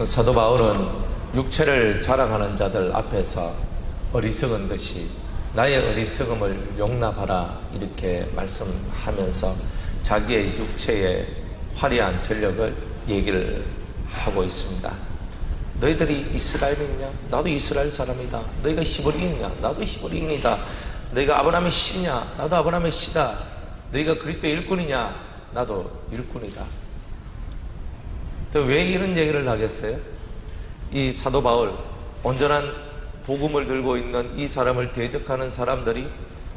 사도 바울은 육체를 자랑하는 자들 앞에서 어리석은 듯이 나의 어리석음을 용납하라 이렇게 말씀하면서 자기의 육체의 화려한 전력을 얘기를 하고 있습니다. 너희들이 이스라엘이냐? 나도 이스라엘 사람이다. 너희가 히브리인이냐? 나도 히브리인이다. 너희가 아브라함의 씨냐? 나도 아브라함의 씨다. 너희가 그리스도의 일꾼이냐? 나도 일꾼이다. 왜 이런 얘기를 하겠어요? 이 사도 바울, 온전한 복음을 들고 있는 이 사람을 대적하는 사람들이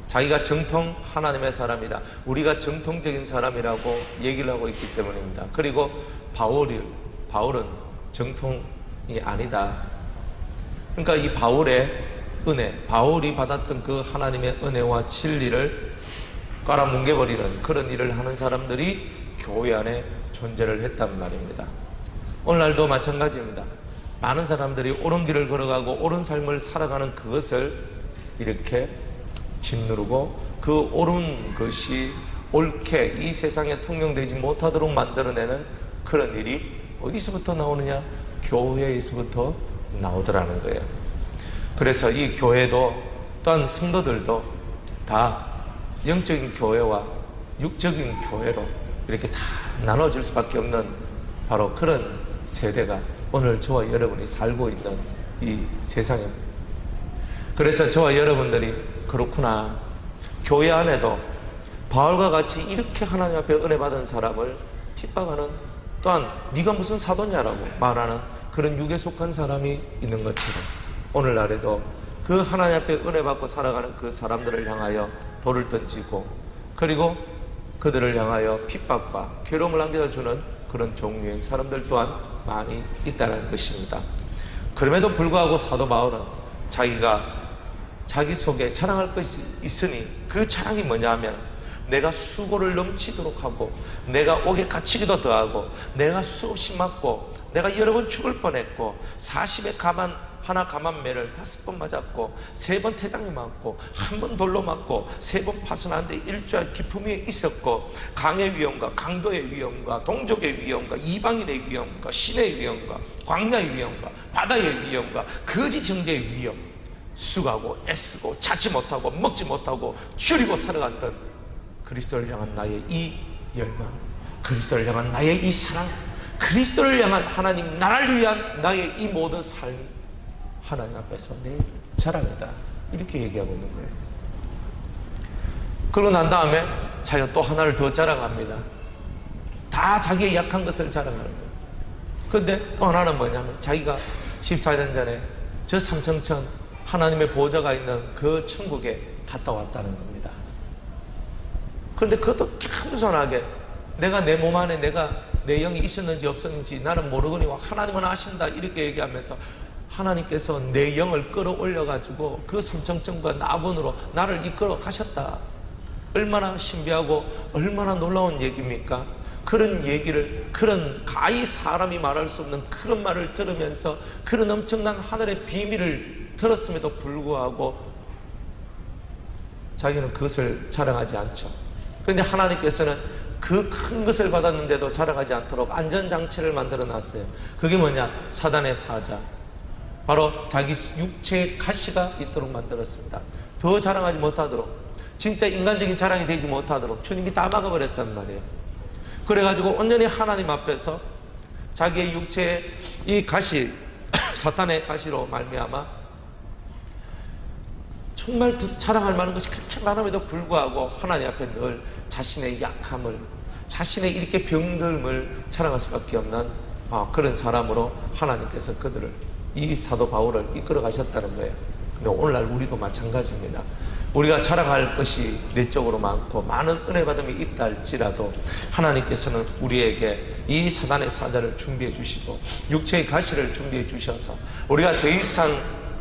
자기가 정통 하나님의 사람이다, 우리가 정통적인 사람이라고 얘기를 하고 있기 때문입니다. 그리고 바울은 정통이 아니다. 그러니까 이 바울의 은혜, 바울이 받았던 그 하나님의 은혜와 진리를 깔아뭉개버리는 그런 일을 하는 사람들이 교회 안에 존재를 했단 말입니다. 오늘날도 마찬가지입니다. 많은 사람들이 옳은 길을 걸어가고 옳은 삶을 살아가는 그것을 이렇게 짓누르고 그 옳은 것이 옳게 이 세상에 통용되지 못하도록 만들어내는 그런 일이 어디서부터 나오느냐? 교회에서부터 나오더라는 거예요. 그래서 이 교회도 또한 성도들도 다 영적인 교회와 육적인 교회로 이렇게 다 나눠질 수밖에 없는 바로 그런 세대가 오늘 저와 여러분이 살고 있는 이 세상입니다. 그래서 저와 여러분들이 그렇구나, 교회 안에도 바울과 같이 이렇게 하나님 앞에 은혜 받은 사람을 핍박하는, 또한 네가 무슨 사도냐라고 말하는 그런 육에 속한 사람이 있는 것처럼 오늘날에도 그 하나님 앞에 은혜 받고 살아가는 그 사람들을 향하여 돌을 던지고, 그리고 그들을 향하여 핍박과 괴로움을 안겨주는 그런 종류의 사람들 또한 많이 있다는 것입니다. 그럼에도 불구하고 사도 바울은 자기 속에 자랑할 것이 있으니 그 자랑이 뭐냐 하면, 내가 수고를 넘치도록 하고, 내가 옥에 갇히기도 더하고, 내가 수없이 맞고, 내가 여러 번 죽을 뻔했고, 40에 하나 가만매를 5번 맞았고, 3번 태장에 맞고, 1번 돌로 맞고, 3번 파손하는데 일주일 기품이 있었고, 강의 위험과 강도의 위험과 동족의 위험과 이방인의 위험과 신의 위험과 광야의 위험과 바다의 위험과 거짓 형제의 위험, 수고하고 애쓰고 찾지 못하고 먹지 못하고 줄이고 살아갔던 그리스도를 향한 나의 이 열망, 그리스도를 향한 나의 이 사랑, 그리스도를 향한 하나님 나라를 위한 나의 이 모든 삶이 하나님 앞에서 내 자랑이다, 이렇게 얘기하고 있는 거예요. 그러고 난 다음에 자기가 또 하나를 더 자랑합니다. 다 자기의 약한 것을 자랑하는 거예요. 그런데 또 하나는 뭐냐면, 자기가 14년 전에 저 삼청천 하나님의 보좌가 있는 그 천국에 갔다 왔다는 겁니다. 그런데 그것도 겸손하게, 내가 내 몸 안에 내 영이 있었는지 없었는지 나는 모르거니와 하나님은 아신다, 이렇게 얘기하면서 하나님께서 내 영을 끌어올려가지고 그 삼청천과 낙원으로 나를 이끌어 가셨다. 얼마나 신비하고 얼마나 놀라운 얘기입니까? 그런 얘기를, 그런 가히 사람이 말할 수 없는 그런 말을 들으면서 그런 엄청난 하늘의 비밀을 들었음에도 불구하고 자기는 그것을 자랑하지 않죠. 그런데 하나님께서는 그 큰 것을 받았는데도 자랑하지 않도록 안전장치를 만들어 놨어요. 그게 뭐냐? 사단의 사자, 바로 자기 육체의 가시가 있도록 만들었습니다. 더 자랑하지 못하도록, 진짜 인간적인 자랑이 되지 못하도록 주님이 다 막아버렸단 말이에요. 그래가지고 온전히 하나님 앞에서 자기의 육체의 이 가시, 사탄의 가시로 말미암아 정말 더 자랑할 만한 것이 그렇게 많음에도 불구하고 하나님 앞에 늘 자신의 약함을, 자신의 이렇게 병듦을 자랑할 수밖에 없는 그런 사람으로 하나님께서 그들을, 이 사도 바울을 이끌어 가셨다는 거예요. 근데 오늘날 우리도 마찬가지입니다. 우리가 자랑할 것이 내적으로 많고 많은 은혜 받음이 있다 할지라도 하나님께서는 우리에게 이 사단의 사자를 준비해 주시고 육체의 가시를 준비해 주셔서 우리가 더 이상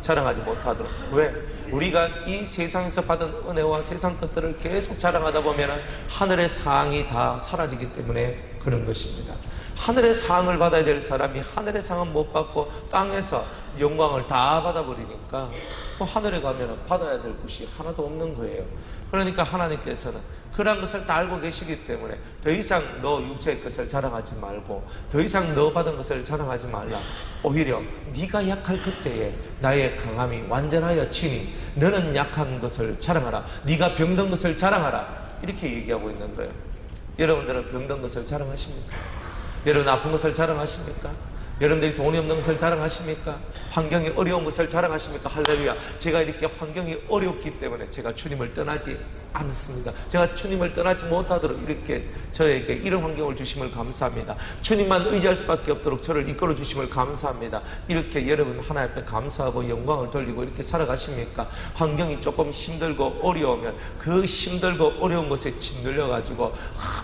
자랑하지 못하도록, 왜? 우리가 이 세상에서 받은 은혜와 세상 것들을 계속 자랑하다 보면 하늘의 상이 다 사라지기 때문에 그런 것입니다. 하늘의 상을 받아야 될 사람이 하늘의 상은 못 받고 땅에서 영광을 다 받아버리니까 하늘에 가면 받아야 될 것이 하나도 없는 거예요. 그러니까 하나님께서는 그런 것을 다 알고 계시기 때문에 더 이상 너 육체의 것을 자랑하지 말고 더 이상 너 받은 것을 자랑하지 말라. 오히려 네가 약할 그때에 나의 강함이 완전하여 치니 너는 약한 것을 자랑하라. 네가 병든 것을 자랑하라. 이렇게 얘기하고 있는 거예요. 여러분들은 병든 것을 자랑하십니까? 여러분 아픈 것을 자랑하십니까? 여러분들이 돈이 없는 것을 자랑하십니까? 환경이 어려운 것을 자랑하십니까? 할렐루야. 제가 이렇게 환경이 어렵기 때문에 제가 주님을 떠나지 않습니다. 제가 주님을 떠나지 못하도록 이렇게 저에게 이런 환경을 주심을 감사합니다. 주님만 의지할 수밖에 없도록 저를 이끌어 주심을 감사합니다. 이렇게 여러분 하나님 앞에 감사하고 영광을 돌리고 이렇게 살아가십니까? 환경이 조금 힘들고 어려우면 그 힘들고 어려운 것에 짓눌려 가지고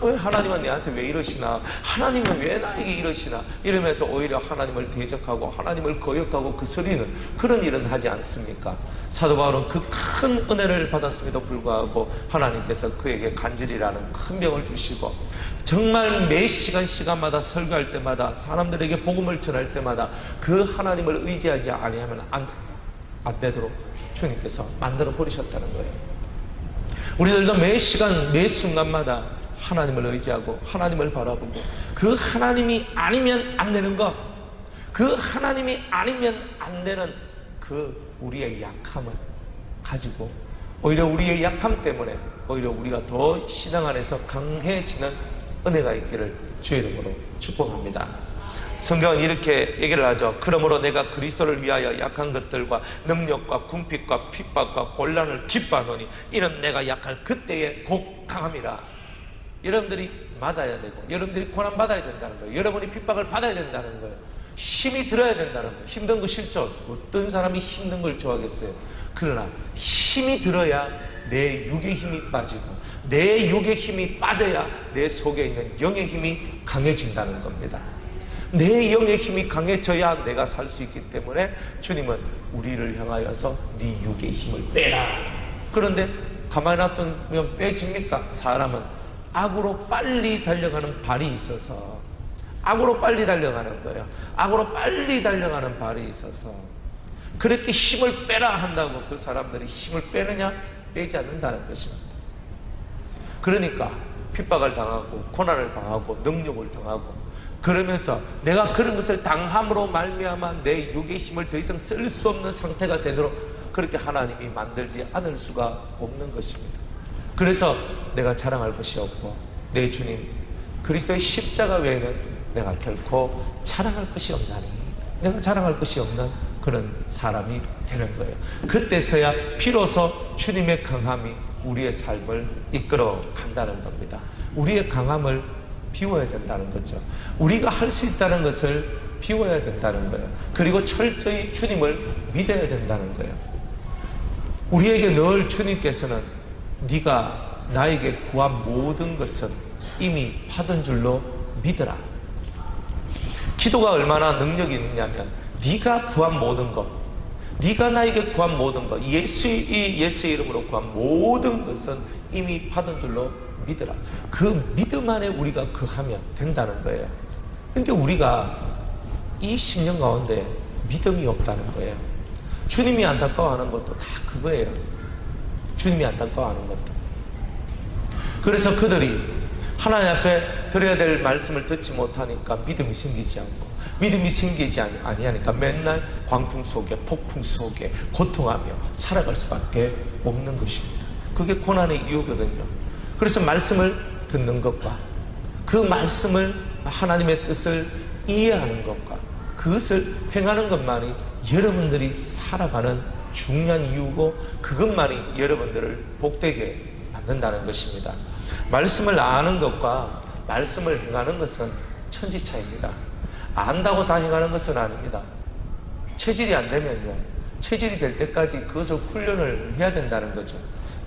왜 하나님은 내한테 왜 이러시나? 하나님은 왜 나에게 이러시나? 이러면서 오히려 하나님을 대적하고 하나님을 거역하고 그 소리는 그런 일은 하지 않습니까? 사도 바울은 그 큰 은혜를 받았음에도 불구하고 하나님께서 그에게 간질이라는 큰 병을 주시고 정말 매 시간마다 설교할 때마다 사람들에게 복음을 전할 때마다 그 하나님을 의지하지 아니하면 안 되도록 주님께서 만들어 버리셨다는 거예요. 우리들도 매 시간 매 순간마다 하나님을 의지하고 하나님을 바라보고 그 하나님이 아니면 안 되는 것, 그 하나님이 아니면 안 되는 그 우리의 약함을 가지고 오히려 우리의 약함 때문에 오히려 우리가 더 신앙 안에서 강해지는 은혜가 있기를 주의 이름으로 축복합니다. 성경은 이렇게 얘기를 하죠. 그러므로 내가 그리스도를 위하여 약한 것들과 능력과 궁핍과 핍박과 곤란을 기뻐하노니 이는 내가 약할 그때에 곧 강함이라. 여러분들이 맞아야 되고 여러분들이 고난받아야 된다는 거예요. 여러분이 핍박을 받아야 된다는 거예요. 힘이 들어야 된다는 거예요. 힘든 거 싫죠. 어떤 사람이 힘든 걸 좋아하겠어요. 그러나 힘이 들어야 내 육의 힘이 빠지고 내 육의 힘이 빠져야 내 속에 있는 영의 힘이 강해진다는 겁니다. 내 영의 힘이 강해져야 내가 살 수 있기 때문에 주님은 우리를 향하여서 네 육의 힘을 빼라. 그런데 가만히 놔두면 빼집니까? 사람은 악으로 빨리 달려가는 발이 있어서 악으로 빨리 달려가는 거예요. 악으로 빨리 달려가는 발이 있어서 그렇게 힘을 빼라 한다고 그 사람들이 힘을 빼느냐? 빼지 않는다는 것입니다. 그러니까 핍박을 당하고 고난을 당하고 능력을 당하고 그러면서 내가 그런 것을 당함으로 말미암아 내 육의 힘을 더 이상 쓸 수 없는 상태가 되도록 그렇게 하나님이 만들지 않을 수가 없는 것입니다. 그래서 내가 자랑할 것이 없고 내 주님 그리스도의 십자가 외에는 내가 결코 자랑할 것이 없나니 내가 자랑할 것이 없는 그런 사람이 되는 거예요. 그때서야 비로소 주님의 강함이 우리의 삶을 이끌어 간다는 겁니다. 우리의 강함을 비워야 된다는 거죠. 우리가 할 수 있다는 것을 비워야 된다는 거예요. 그리고 철저히 주님을 믿어야 된다는 거예요. 우리에게 늘 주님께서는 네가 나에게 구한 모든 것은 이미 받은 줄로 믿어라. 기도가 얼마나 능력이 있느냐면 네가 구한 모든 것, 네가 나에게 구한 모든 것, 예수의 이름으로 구한 모든 것은 이미 받은 줄로 믿어라. 그 믿음 안에 우리가 거하면 된다는 거예요. 근데 우리가 이 10년 가운데 믿음이 없다는 거예요. 주님이 안타까워하는 것도 다 그거예요. 주님이 안타까워하는 것도. 그래서 그들이 하나님 앞에 드려야 될 말씀을 듣지 못하니까 믿음이 생기지 않고 믿음이 생기지 아니하니까 맨날 광풍 속에 폭풍 속에 고통하며 살아갈 수밖에 없는 것입니다. 그게 고난의 이유거든요. 그래서 말씀을 듣는 것과 그 말씀을 하나님의 뜻을 이해하는 것과 그것을 행하는 것만이 여러분들이 살아가는 중요한 이유고 그것만이 여러분들을 복되게 만든다는 것입니다. 말씀을 아는 것과 말씀을 행하는 것은 천지차이입니다. 안다고 다 행하는 것은 아닙니다. 체질이 안 되면요. 체질이 될 때까지 그것을 훈련을 해야 된다는 거죠.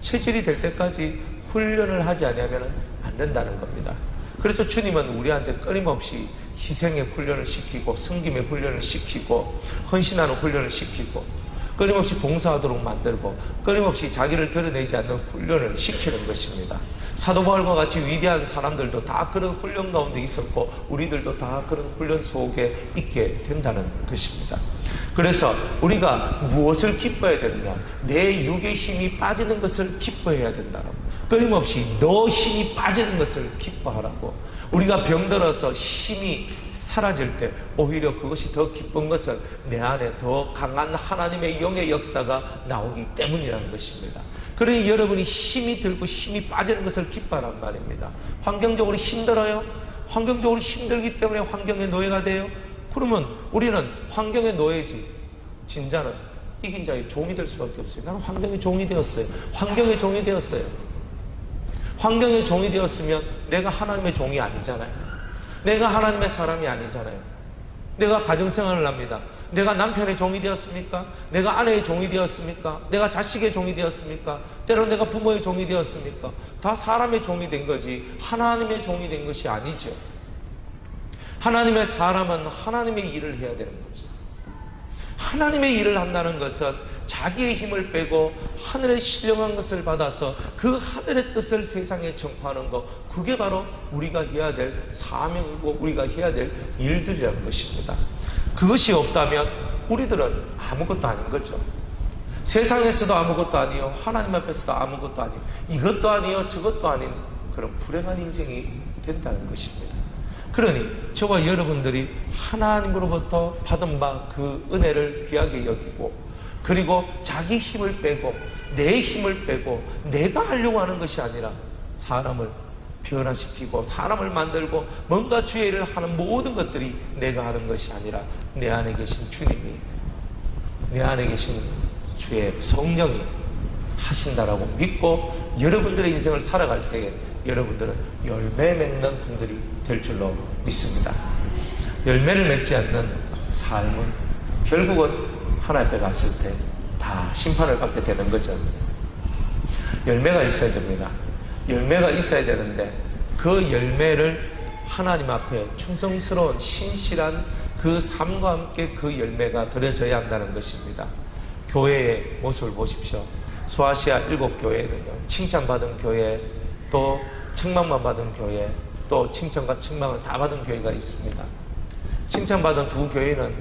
체질이 될 때까지 훈련을 하지 않으면 안 된다는 겁니다. 그래서 주님은 우리한테 끊임없이 희생의 훈련을 시키고 섬김의 훈련을 시키고 헌신하는 훈련을 시키고 끊임없이 봉사하도록 만들고 끊임없이 자기를 드러내지 않는 훈련을 시키는 것입니다. 사도 바울과 같이 위대한 사람들도 다 그런 훈련 가운데 있었고 우리들도 다 그런 훈련 속에 있게 된다는 것입니다. 그래서 우리가 무엇을 기뻐해야 되느냐? 내 육의 힘이 빠지는 것을 기뻐해야 된다고. 끊임없이 너 힘이 빠지는 것을 기뻐하라고. 우리가 병들어서 힘이 사라질 때 오히려 그것이 더 기쁜 것은 내 안에 더 강한 하나님의 영의 역사가 나오기 때문이라는 것입니다. 그러니 여러분이 힘이 들고 힘이 빠지는 것을 기뻐하란 말입니다. 환경적으로 힘들어요? 환경적으로 힘들기 때문에 환경의 노예가 돼요? 그러면 우리는 환경의 노예지 진짜는 이긴 자의 종이 될 수밖에 없어요. 나는 환경의 종이 되었어요. 환경의 종이 되었어요. 환경의 종이 되었으면 내가 하나님의 종이 아니잖아요. 내가 하나님의 사람이 아니잖아요. 내가 가정생활을 합니다. 내가 남편의 종이 되었습니까? 내가 아내의 종이 되었습니까? 내가 자식의 종이 되었습니까? 때론 내가 부모의 종이 되었습니까? 다 사람의 종이 된 거지 하나님의 종이 된 것이 아니죠. 하나님의 사람은 하나님의 일을 해야 되는 거죠. 하나님의 일을 한다는 것은 자기의 힘을 빼고 하늘의 신령한 것을 받아서 그 하늘의 뜻을 세상에 전파하는 것, 그게 바로 우리가 해야 될 사명이고 우리가 해야 될 일들이라는 것입니다. 그것이 없다면 우리들은 아무것도 아닌 거죠. 세상에서도 아무것도 아니요, 하나님 앞에서도 아무것도 아니요, 이것도 아니요 저것도 아닌 그런 불행한 인생이 된다는 것입니다. 그러니 저와 여러분들이 하나님으로부터 받은 바 그 은혜를 귀하게 여기고, 그리고 자기 힘을 빼고 내 힘을 빼고 내가 하려고 하는 것이 아니라 사람을 변화시키고 사람을 만들고 뭔가 주의 일을 하는 모든 것들이 내가 하는 것이 아니라 내 안에 계신 주님이, 내 안에 계신 주의 성령이 하신다라고 믿고 여러분들의 인생을 살아갈 때에 여러분들은 열매 맺는 분들이 될 줄로 믿습니다. 열매를 맺지 않는 삶은 결국은 하나님 앞에 갔을 때 다 심판을 받게 되는 거죠. 열매가 있어야 됩니다. 열매가 있어야 되는데 그 열매를 하나님 앞에 충성스러운 신실한 그 삶과 함께 그 열매가 드려져야 한다는 것입니다. 교회의 모습을 보십시오. 소아시아 7교회는요, 칭찬받은 교회, 또 책망만 받은 교회, 또 칭찬과 책망을 다 받은 교회가 있습니다. 칭찬받은 두 교회는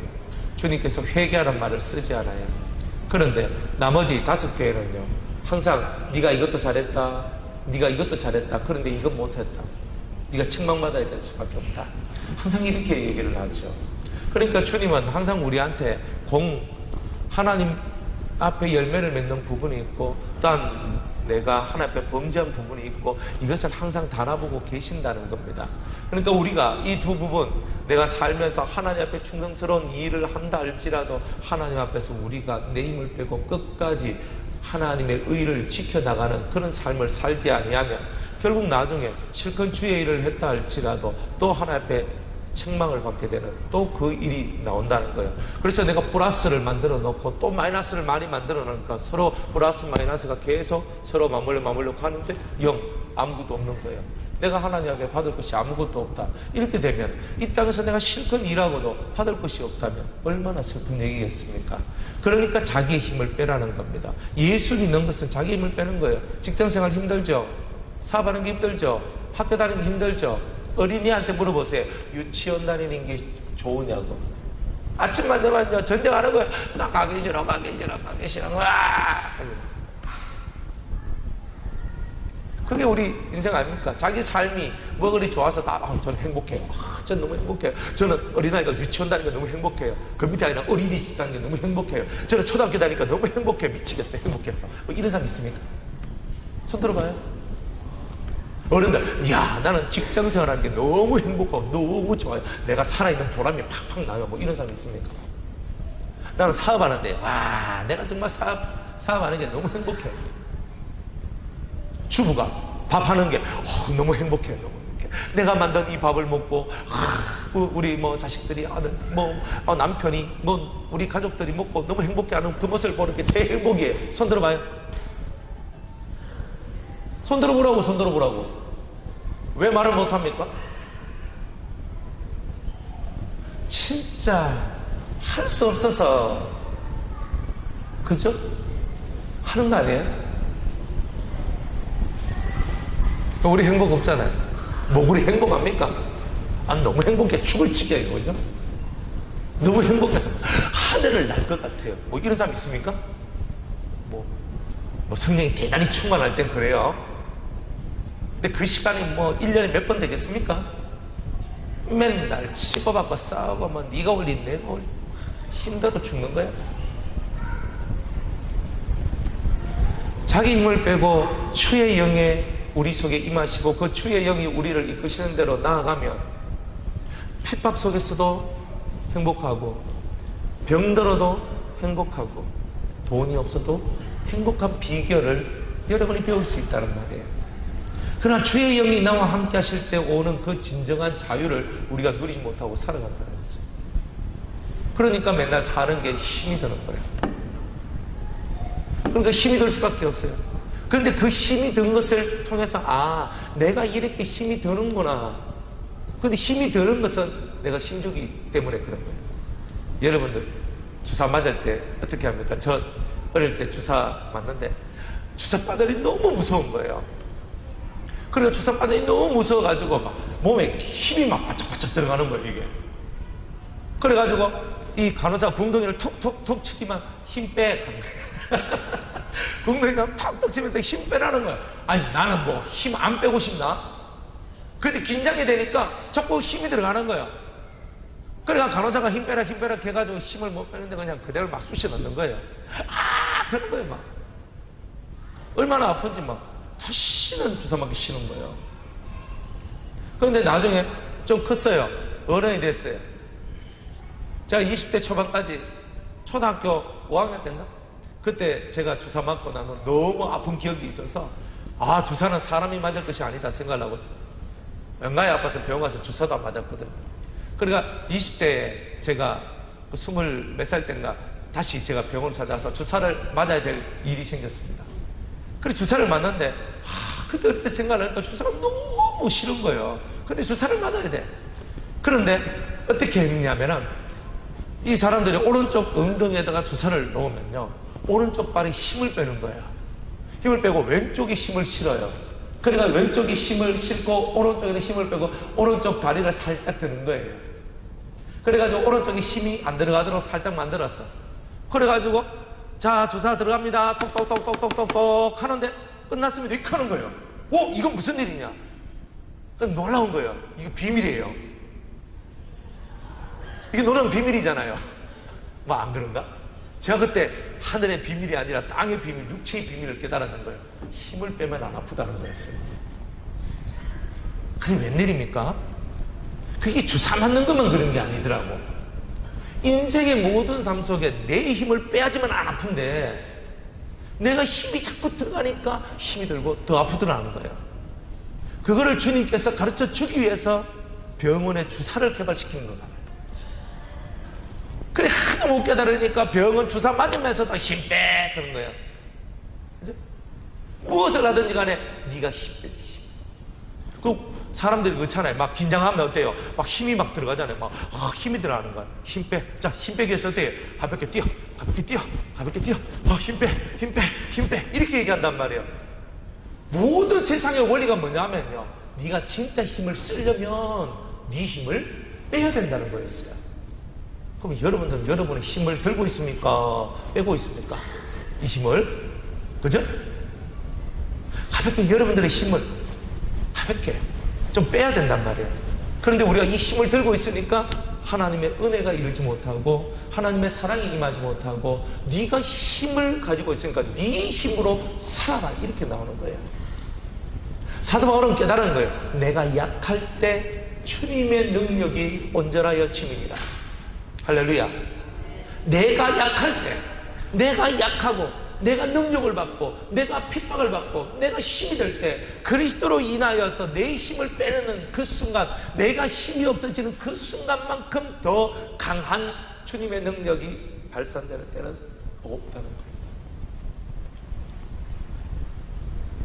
주님께서 회개하라는 말을 쓰지 않아요. 그런데 나머지 5교회는요, 항상 네가 이것도 잘했다, 네가 이것도 잘했다, 그런데 이건 못했다, 네가 책망받아야 될 수밖에 없다, 항상 이렇게 얘기를 하죠. 그러니까 주님은 항상 우리한테 하나님 앞에 열매를 맺는 부분이 있고, 또한 내가 하나님 앞에 범죄한 부분이 있고, 이것을 항상 달아보고 계신다는 겁니다. 그러니까 우리가 이 두 부분, 내가 살면서 하나님 앞에 충성스러운 일을 한다 할지라도 하나님 앞에서 우리가 내 힘을 빼고 끝까지 하나님의 의를 지켜나가는 그런 삶을 살지 아니하면 결국 나중에 실컷 주의 일을 했다 할지라도 또 하나님 앞에 책망을 받게 되는 또 그 일이 나온다는 거예요. 그래서 내가 플러스를 만들어 놓고 또 마이너스를 많이 만들어 놓으니까 서로 플러스 마이너스가 계속 서로 맞물려 가는데 아무것도 없는 거예요. 내가 하나님 앞에 받을 것이 아무것도 없다. 이렇게 되면 이 땅에서 내가 실컷 일하고도 받을 것이 없다면 얼마나 슬픈 얘기겠습니까? 그러니까 자기의 힘을 빼라는 겁니다. 예수 믿는 것은 자기 힘을 빼는 거예요. 직장생활 힘들죠? 사업하는 게 힘들죠? 학교 다니는 게 힘들죠? 어린이한테 물어보세요. 유치원 다니는 게 좋으냐고. 아침만 되면 전쟁하는 거예요. 나 가기 싫어. 와! 그게 우리 인생 아닙니까? 자기 삶이 뭐 그리 좋아서 저는 행복해요. 저는 너무 행복해요. 저는 어린아이가 유치원 다니니까 너무 행복해요. 그 밑에 아이랑 어린이집 다니니까 너무 행복해요. 저는 초등학교 다니니까 너무 행복해요. 미치겠어. 행복했어. 뭐 이런 사람 있습니까? 손 들어봐요. 어른들, 나는 직장 생활하는 게 너무 행복하고 너무 좋아요. 내가 살아있는 보람이 팍팍 나요. 뭐 이런 사람 있습니까? 나는 사업하는데, 내가 정말 사업하는 게 너무 행복해요. 주부가 밥하는 게 너무 행복해요. 너무 행복해. 내가 만든 이 밥을 먹고 우리 자식들이 아들 남편이 우리 가족들이 먹고 너무 행복해하는 그 모습을 보는 게 대행복이에요. 손 들어봐요. 손 들어보라고. 왜 말을 못합니까? 진짜 할 수 없어서 그죠? 하는 거 아니에요? 우리 행복 없잖아요. 뭐 우리 행복합니까? 너무 행복해 죽을 지경이에요. 그죠? 너무 행복해서 하늘을 날 것 같아요. 뭐 이런 사람 있습니까? 뭐 성령이 대단히 충만할 땐 그래요. 근데 그 시간이 뭐 1년에 몇 번 되겠습니까? 맨날 치고받고 싸우고 뭐 네가 올린 내가 올린 힘들어 죽는 거야. 자기 힘을 빼고 주의 영에 우리 속에 임하시고 그 주의 영이 우리를 이끄시는 대로 나아가면 핍박 속에서도 행복하고 병들어도 행복하고 돈이 없어도 행복한 비결을 여러분이 배울 수 있다는 말이에요. 그러나 주의 영이 나와 함께 하실 때 오는 그 진정한 자유를 우리가 누리지 못하고 살아간다는 거죠. 그러니까 맨날 사는 게 힘이 드는 거예요. 그러니까 힘이 들 수밖에 없어요. 그런데 그 힘이 든 것을 통해서 내가 이렇게 힘이 드는구나. 근데 힘이 드는 것은 내가 힘주기 때문에 그런 거예요. 여러분들 주사 맞을 때 어떻게 합니까? 저 어릴 때 주사 맞는데 주사 바늘이 너무 무서운 거예요. 그래서 주사 바늘이 너무 무서워가지고 막 몸에 힘이 막 바짝바짝 들어가는 거예요, 이게. 그래가지고 이 간호사가 궁둥이를 톡톡톡 치기만 힘 빼. 궁둥이가 톡톡 치면서 힘 빼라는 거야. 아니 나는 뭐 힘 안 빼고 싶나? 근데 긴장이 되니까 자꾸 힘이 들어가는 거야. 그러니까 간호사가 힘 빼라 해가지고 힘을 못 빼는데 그냥 그대로 막 쑤셔 넣는 거예요. 그런 거예요. 막 얼마나 아픈지 막 다시는 주사 맞기 싫은 거예요. 그런데 나중에 좀 컸어요. 어른이 됐어요. 제가 20대 초반까지 초등학교 5학년 때인가? 그때 제가 주사 맞고 나면 너무 아픈 기억이 있어서 주사는 사람이 맞을 것이 아니다 생각을 하고 연가에 아파서 병원 가서 주사도 안 맞았거든. 그러니까 20대에 제가 20몇 살 때인가 다시 제가 병원을 찾아와서 주사를 맞아야 될 일이 생겼습니다. 그래 주사를 맞는데 그때 어릴 때 생각하니까 주사가 너무 싫은 거예요. 근데 주사를 맞아야 돼. 그런데 어떻게 했냐면은 이 사람들이 오른쪽 엉덩이에다가 주사를 놓으면요 오른쪽 발에 힘을 빼는 거예요. 힘을 빼고 왼쪽에 힘을 실어요. 그러니까 왼쪽에 힘을 실고 오른쪽에는 힘을 빼고 오른쪽 다리를 살짝 드는 거예요. 그래가지고 오른쪽에 힘이 안 들어가도록 살짝 만들었어. 그래가지고 자 주사 들어갑니다. 톡톡톡톡톡톡 하는데 끝났으면 이렇게 하는 거예요. 이건 무슨 일이냐? 놀라운 거예요. 이거 비밀이에요. 이게 놀라운 비밀이잖아요. 뭐 안 그런가? 제가 그때 하늘의 비밀이 아니라 땅의 비밀, 육체의 비밀을 깨달았는 거예요. 힘을 빼면 안 아프다는 거였어요. 그게 웬일입니까? 그게 주사 맞는 것만 그런 게 아니더라고. 인생의 모든 삶 속에 내 힘을 빼야지만 안 아픈데 내가 힘이 자꾸 들어가니까 힘이 들고 더 아프더라는 거예요. 그거를 주님께서 가르쳐 주기 위해서 병원에 주사를 개발시킨 거예요. 그래 하도 못 깨달으니까 병원 주사 맞으면서도 힘 빼! 그런 거예요. 그죠? 무엇을 하든지 간에 네가 힘 빼. 사람들이 그렇잖아요. 막 긴장하면 어때요? 막 힘이 막 들어가잖아요. 막 힘이 들어가는 거야. 힘 빼. 자, 힘 빼기 했을 때 가볍게 뛰어. 가볍게 뛰어. 가볍게 뛰어. 힘 빼. 힘 빼. 힘 빼. 이렇게 얘기한단 말이에요. 모든 세상의 원리가 뭐냐면요. 네가 진짜 힘을 쓰려면 네 힘을 빼야 된다는 거였어요. 그럼 여러분들은 여러분의 힘을 들고 있습니까? 빼고 있습니까? 이 힘을. 그죠? 가볍게 여러분들의 힘을 가볍게 좀 빼야 된단 말이에요. 그런데 우리가 이 힘을 들고 있으니까 하나님의 은혜가 이루지 못하고 하나님의 사랑이 임하지 못하고 네가 힘을 가지고 있으니까 네 힘으로 살아라 이렇게 나오는 거예요. 사도 바울은 깨달은 거예요. 내가 약할 때 주님의 능력이 온전하여 침입니다. 할렐루야. 내가 약할 때 내가 약하고 내가 능력을 받고 내가 핍박을 받고 내가 힘이 될 때 그리스도로 인하여서 내 힘을 빼내는 그 순간 내가 힘이 없어지는 그 순간만큼 더 강한 주님의 능력이 발산되는 때는 없다는 거예요.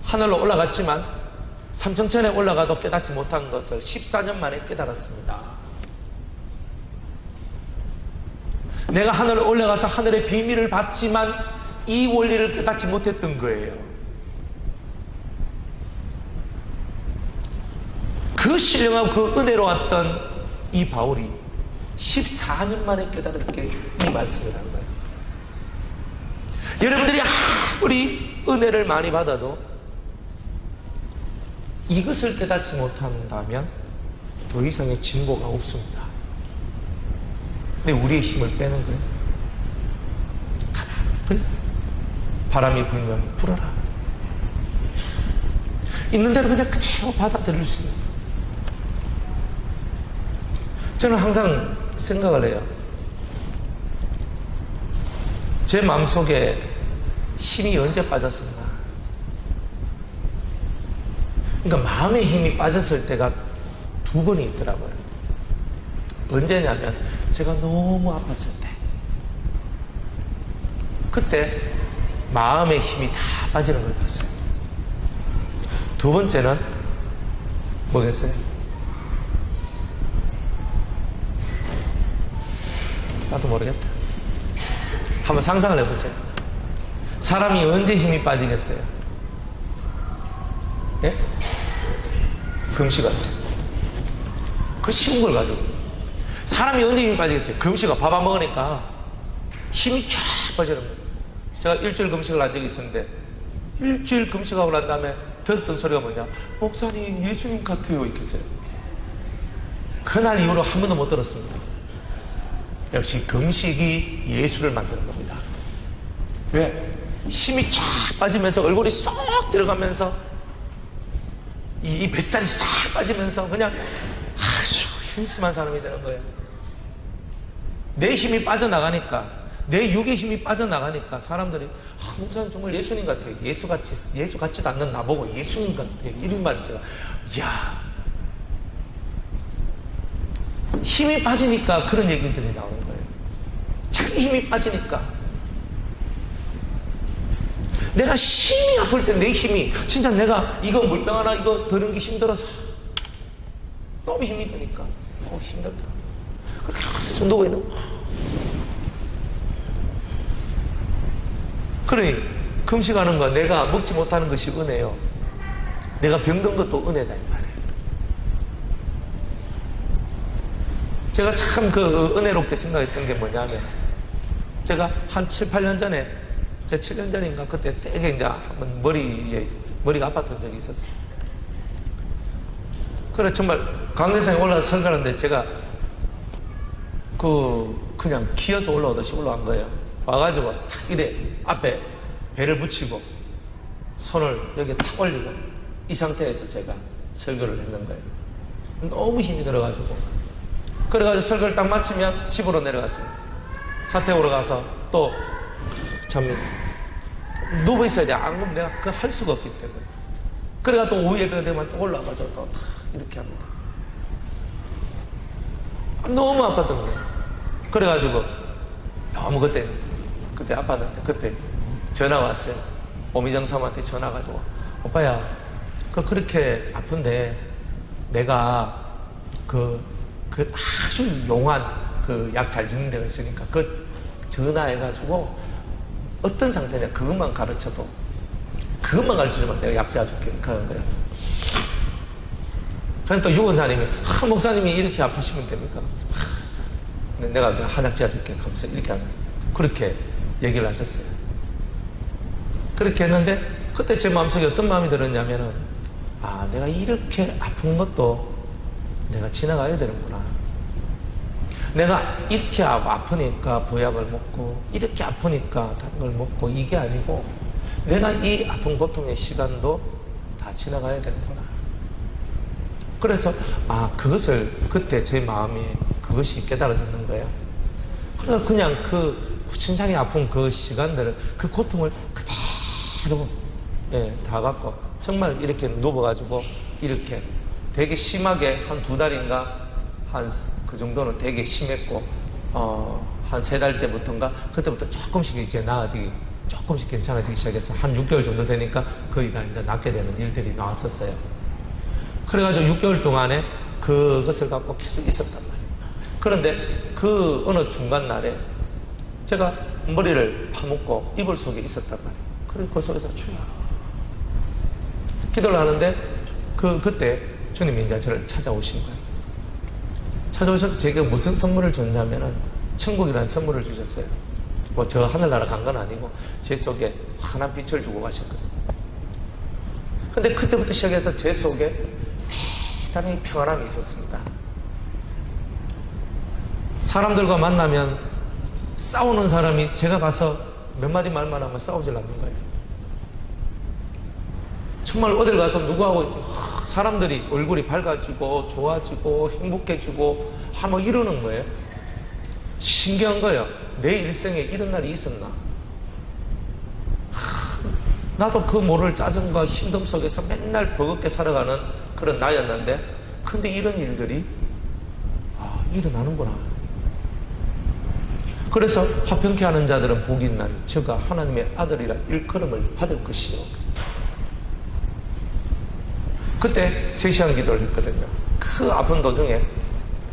하늘로 올라갔지만 삼청천에 올라가도 깨닫지 못한 것을 14년 만에 깨달았습니다. 내가 하늘을 올라가서 하늘의 비밀을 받지만 이 원리를 깨닫지 못했던 거예요. 그 신령하고 그 은혜로웠던 이 바울이 14년 만에 깨달은 게 이 말씀이라는 거예요. 여러분들이 아무리 은혜를 많이 받아도 이것을 깨닫지 못한다면 더 이상의 진보가 없습니다. 근데 우리의 힘을 빼는 거예요. 가만히 바람이 불면 불어라. 있는 대로 그냥 그대로 받아들일 수 있는 거예요. 저는 항상 생각을 해요. 제 마음속에 힘이 언제 빠졌었나. 그러니까 마음의 힘이 빠졌을 때가 두 번이 있더라고요. 언제냐면 제가 너무 아팠을 때, 그때 마음의 힘이 다 빠지는 걸 봤어요. 두 번째는 뭐겠어요? 나도 모르겠다. 한번 상상을 해보세요. 사람이 언제 힘이 빠지겠어요? 예? 금식할 때. 그 쉬운 걸 가지고. 사람이 언제 힘이 빠지겠어요? 금식아, 밥 안 먹으니까 힘이 쫙 빠지는 거예요. 제가 일주일 금식을 한 적이 있었는데, 일주일 금식하고 난 다음에 들었던 소리가 뭐냐? 목사님, 예수님 같아요. 이렇게 했어요. 그날 이후로 한 번도 못 들었습니다. 역시 금식이 예수를 만드는 겁니다. 왜? 힘이 쫙 빠지면서 얼굴이 쏙 들어가면서 이 뱃살이 싹 빠지면서 그냥 아주 한심한 사람이 되는 거예요. 내 힘이 빠져나가니까, 내 육의 힘이 빠져나가니까 사람들이 목사님 정말 예수님 같아요. 예수 같지도 않는 나보고 예수님 같아요. 이런 말 제가 힘이 빠지니까 그런 얘기들이 나오는 거예요. 자기 힘이 빠지니까. 내가 심히 아플 때 내 힘이, 진짜 내가 이거 물병 하나 이거 드는 게 힘들어서 너무 힘이 드니까 힘들다. 그렇게 숨 누워 있는 거야. 그러니 금식하는 거, 내가 먹지 못하는 것이 은혜요. 내가 병든 것도 은혜다 이 말이에요. 제가 참 그 은혜롭게 생각했던 게 뭐냐면, 제가 한 7, 8년 전에, 제 7년 전인가 그때 되게 이제 한번 머리가 아팠던 적이 있었어요. 그래 정말 강대상에 올라서 설교하는데 제가 그냥 기어서 올라오듯이 올라간 거예요. 와가지고 탁 이래 앞에 배를 붙이고 손을 여기 탁 올리고 이 상태에서 제가 설교를 했는 거예요. 너무 힘이 들어가지고, 그래가지고 설교를 딱 마치면 집으로 내려갔습니다. 사택으로 가서 또 참 누워 있어야 돼. 안 그러면 내가 그거 할 수가 없기 때문에. 그래가 또 오후에 그 되면 또 올라가서 또 이렇게 합니다. 너무 아팠던 거예요. 그래가지고 너무 그때 아팠는데 그때 전화 왔어요. 오미정 사모한테 전화 가지고, 오빠야, 그렇게 아픈데 내가 그 아주 용한 그 약 잘 짓는 데가 있으니까 그 전화해가지고 어떤 상태냐 그것만 가르쳐도, 그것만 가르쳐주면 내가 약 짜줄게 그러는 거예요. 그러니까 유원사님이 목사님이 이렇게 아프시면 됩니까? 내가 한약 짜줄게 하면서 이렇게 하는, 그렇게 얘기를 하셨어요. 그렇게 했는데 그때 제 마음속에 어떤 마음이 들었냐면은, 내가 이렇게 아픈 것도 내가 지나가야 되는구나. 내가 이렇게 아프니까 보약을 먹고, 이렇게 아프니까 다른 걸 먹고, 이게 아니고 내가 이 아픈 고통의 시간도 다 지나가야 되는구나. 그래서 그것을 그때 제 마음에 그것이 깨달아졌는 거예요. 그래서 그냥 그 신장이 아픈 그 시간들을, 그 고통을 그대로 다 갖고 정말 이렇게 누워가지고 이렇게 되게 심하게 한 2달인가 한 그 정도는 되게 심했고, 한 3달째부터인가 그때부터 조금씩 이제 나아지기, 조금씩 괜찮아지기 시작해서 한 6개월 정도 되니까 거의 다 이제 낫게 되는 일들이 나왔었어요. 그래가지고 6개월 동안에 그것을 갖고 계속 있었단 말이에요. 그런데 그 어느 중간 날에 제가 머리를 파묻고 이불 속에 있었단 말이에요. 그래서 그 속에서 주여 기도를 하는데 그때 주님이 이제 저를 찾아오신 거예요. 찾아오셔서 제게 무슨 선물을 줬냐면은 천국이라는 선물을 주셨어요. 뭐 저 하늘나라 간 건 아니고 제 속에 환한 빛을 주고 가셨거든요. 근데 그때부터 시작해서 제 속에 대단히 평안함이 있었습니다. 사람들과 만나면 싸우는 사람이 제가 가서 몇 마디 말만 하면 싸우질 않는 거예요. 정말 어딜 가서 누구하고 사람들이 얼굴이 밝아지고 좋아지고 행복해지고 뭐 이러는 거예요. 신기한 거예요. 내 일생에 이런 날이 있었나? 나도 그 모를 짜증과 힘듦 속에서 맨날 버겁게 살아가는 그런 나였는데 근데 이런 일들이 일어나는구나. 그래서 화평케 하는 자들은 복이 있나니 저가 하나님의 아들이라 일컬음을 받을 것이요. 그때 3시간 기도를 했거든요. 그 아픈 도중에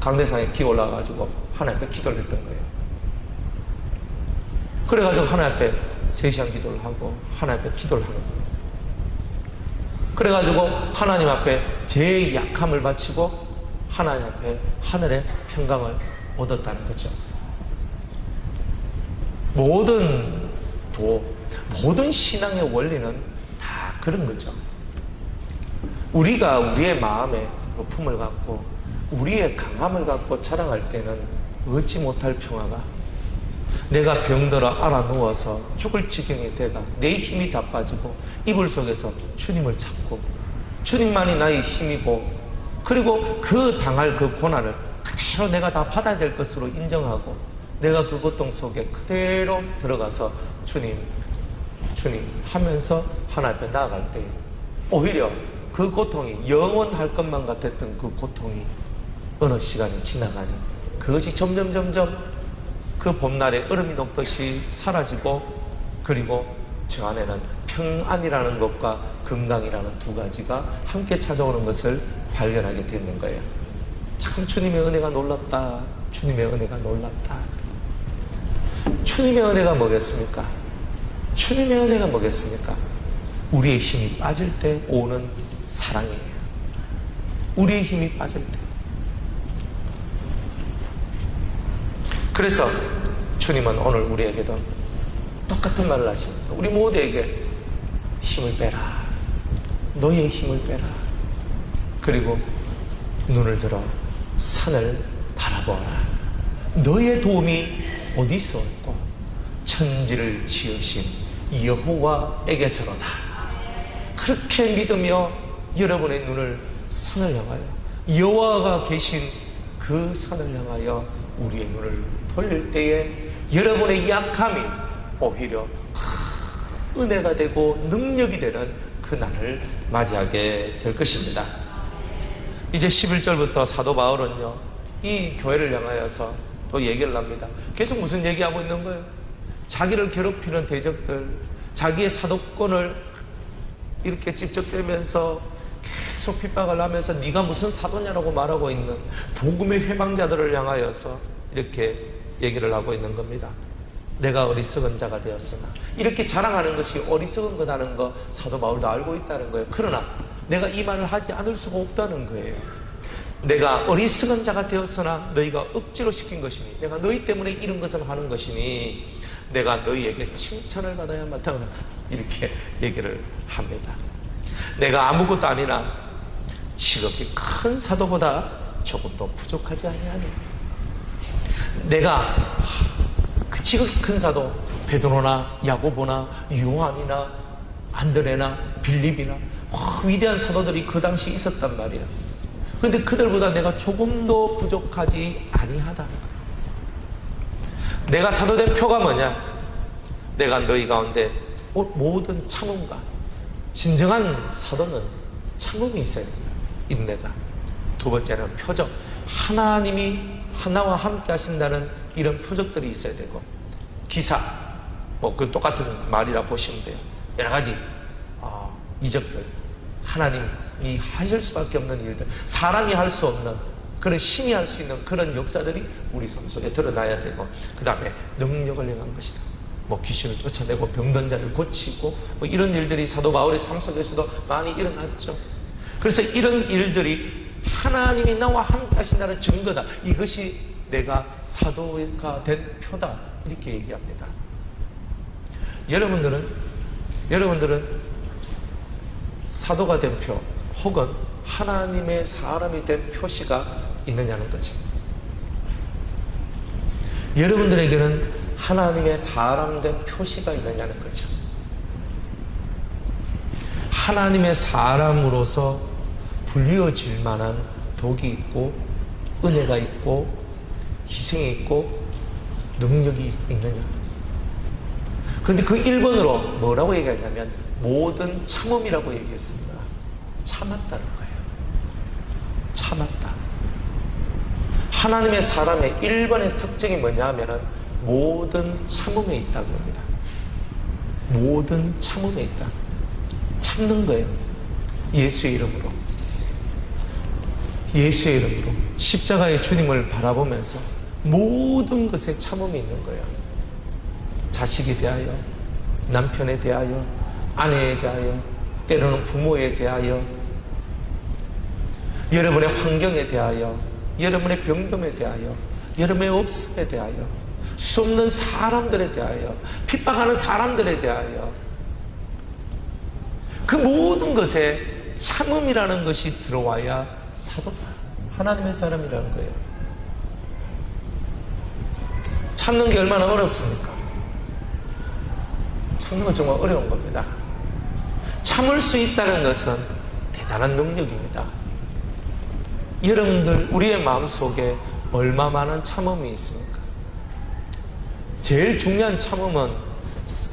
강대상에 기어 올라가가지고 하나님 앞에 기도를 했던 거예요. 그래가지고 하나님 앞에 3시간 기도를 하고 하나님 앞에 기도를 하는 거였어요. 그래가지고 하나님 앞에 제 약함을 바치고 하나님 앞에 하늘의 평강을 얻었다는 거죠. 모든 신앙의 원리는 다 그런 거죠. 우리가 우리의 마음에 높음을 갖고 우리의 강함을 갖고 자랑할 때는 얻지 못할 평화가 내가 병들어 알아 누워서 죽을 지경이 되가 내 힘이 다 빠지고 이불 속에서 주님을 찾고 주님만이 나의 힘이고 그리고 그 당할 그 고난을 그대로 내가 다 받아야 될 것으로 인정하고 내가 그 고통 속에 그대로 들어가서 주님 하면서 하나님 앞에 나아갈 때 오히려 그 고통이 영원할 것만 같았던 그 고통이 어느 시간이 지나가니 그것이 점점 그 봄날에 얼음이 녹듯이 사라지고 그리고 저 안에는 평안이라는 것과 건강이라는 두 가지가 함께 찾아오는 것을 발견하게 되는 거예요. 참 주님의 은혜가 놀랍다. 주님의 은혜가 놀랍다. 주님의 은혜가 뭐겠습니까? 주님의 은혜가 뭐겠습니까? 우리의 힘이 빠질 때 오는 사랑이에요. 우리의 힘이 빠질 때. 그래서 주님은 오늘 우리에게도 똑같은 말을 하십니다. 우리 모두에게 힘을 빼라. 너의 힘을 빼라. 그리고 눈을 들어 산을 바라보아라. 너의 도움이 어디서 없고 천지를 지으신 여호와에게서로다. 그렇게 믿으며 여러분의 눈을 산을 향하여 여호와가 계신 그 산을 향하여 우리의 눈을 돌릴 때에 여러분의 약함이 오히려 은혜가 되고 능력이 되는 그 날을 맞이하게 될 것입니다. 이제 11절부터 사도 바울은요 이 교회를 향하여서 또 얘기를 합니다. 계속 무슨 얘기하고 있는 거예요? 자기를 괴롭히는 대적들, 자기의 사도권을 이렇게 찝쩍대면서 계속 핍박을 하면서 네가 무슨 사도냐라고 말하고 있는 복음의 회방자들을 향하여서 이렇게 얘기를 하고 있는 겁니다. 내가 어리석은 자가 되었으나 이렇게 자랑하는 것이 어리석은 거라는 거 사도 바울도 알고 있다는 거예요. 그러나 내가 이 말을 하지 않을 수가 없다는 거예요. 내가 어리석은 자가 되었으나 너희가 억지로 시킨 것이니 내가 너희 때문에 이런 것을 하는 것이니 내가 너희에게 칭찬을 받아야 마땅하다. 이렇게 얘기를 합니다. 내가 아무것도 아니나 지극히 큰 사도보다 조금도 부족하지 아니하니 내가 그 지극히 큰 사도 베드로나 야고보나 요한이나 안드레나 빌립이나 위대한 사도들이 그 당시 있었단 말이야. 그런데 그들보다 내가 조금도 부족하지 아니하다는 거야. 내가 사도된 표가 뭐냐? 내가 너희 가운데 모든 참음과 진정한 사도는 참음이 있어야 된다. 인내가. 두 번째는 표적. 하나님이 하나와 함께 하신다는 이런 표적들이 있어야 되고 기사. 그 똑같은 말이라 보시면 돼요. 여러 가지 이적들. 하나님이 하실 수밖에 없는 일들. 사람이 할 수 없는 그런 신이 할 수 있는 그런 역사들이 우리 삶 속에 드러나야 되고 그 다음에 능력을 행한 것이다. 뭐 귀신을 쫓아내고 병든 자를 고치고 뭐 이런 일들이 사도 바울의 삶 속에서도 많이 일어났죠. 그래서 이런 일들이 하나님이 나와 함께 하신다는 증거다. 이것이 내가 사도가 된 표다. 이렇게 얘기합니다. 여러분들은 사도가 된 표 혹은 하나님의 사람이 된 표시가 있느냐는 거죠. 여러분들에게는 하나님의 사람 된 표시가 있느냐는 거죠. 하나님의 사람으로서 불리어질 만한 덕이 있고 은혜가 있고 희생이 있고 능력이 있느냐. 그런데 그 1번으로 뭐라고 얘기하냐면 모든 참음이라고 얘기했습니다. 참았다는 거예요. 참았다. 하나님의 사람의 1번의 특징이 뭐냐 하면은 모든 참음에 있다고 합니다. 모든 참음에 있다. 참는 거예요. 예수의 이름으로. 예수의 이름으로. 십자가의 주님을 바라보면서 모든 것에 참음이 있는 거예요. 자식에 대하여, 남편에 대하여, 아내에 대하여, 때로는 부모에 대하여, 여러분의 환경에 대하여, 여러분의 병듦에 대하여, 여러분의 없음에 대하여, 수없는 사람들에 대하여, 핍박하는 사람들에 대하여, 그 모든 것에 참음이라는 것이 들어와야 사도다. 하나님의 사람이라는 거예요. 참는 게 얼마나 어렵습니까? 참는 건 정말 어려운 겁니다. 참을 수 있다는 것은 대단한 능력입니다. 여러분들 우리의 마음속에 얼마 많은 참음이 있습니까? 제일 중요한 참음은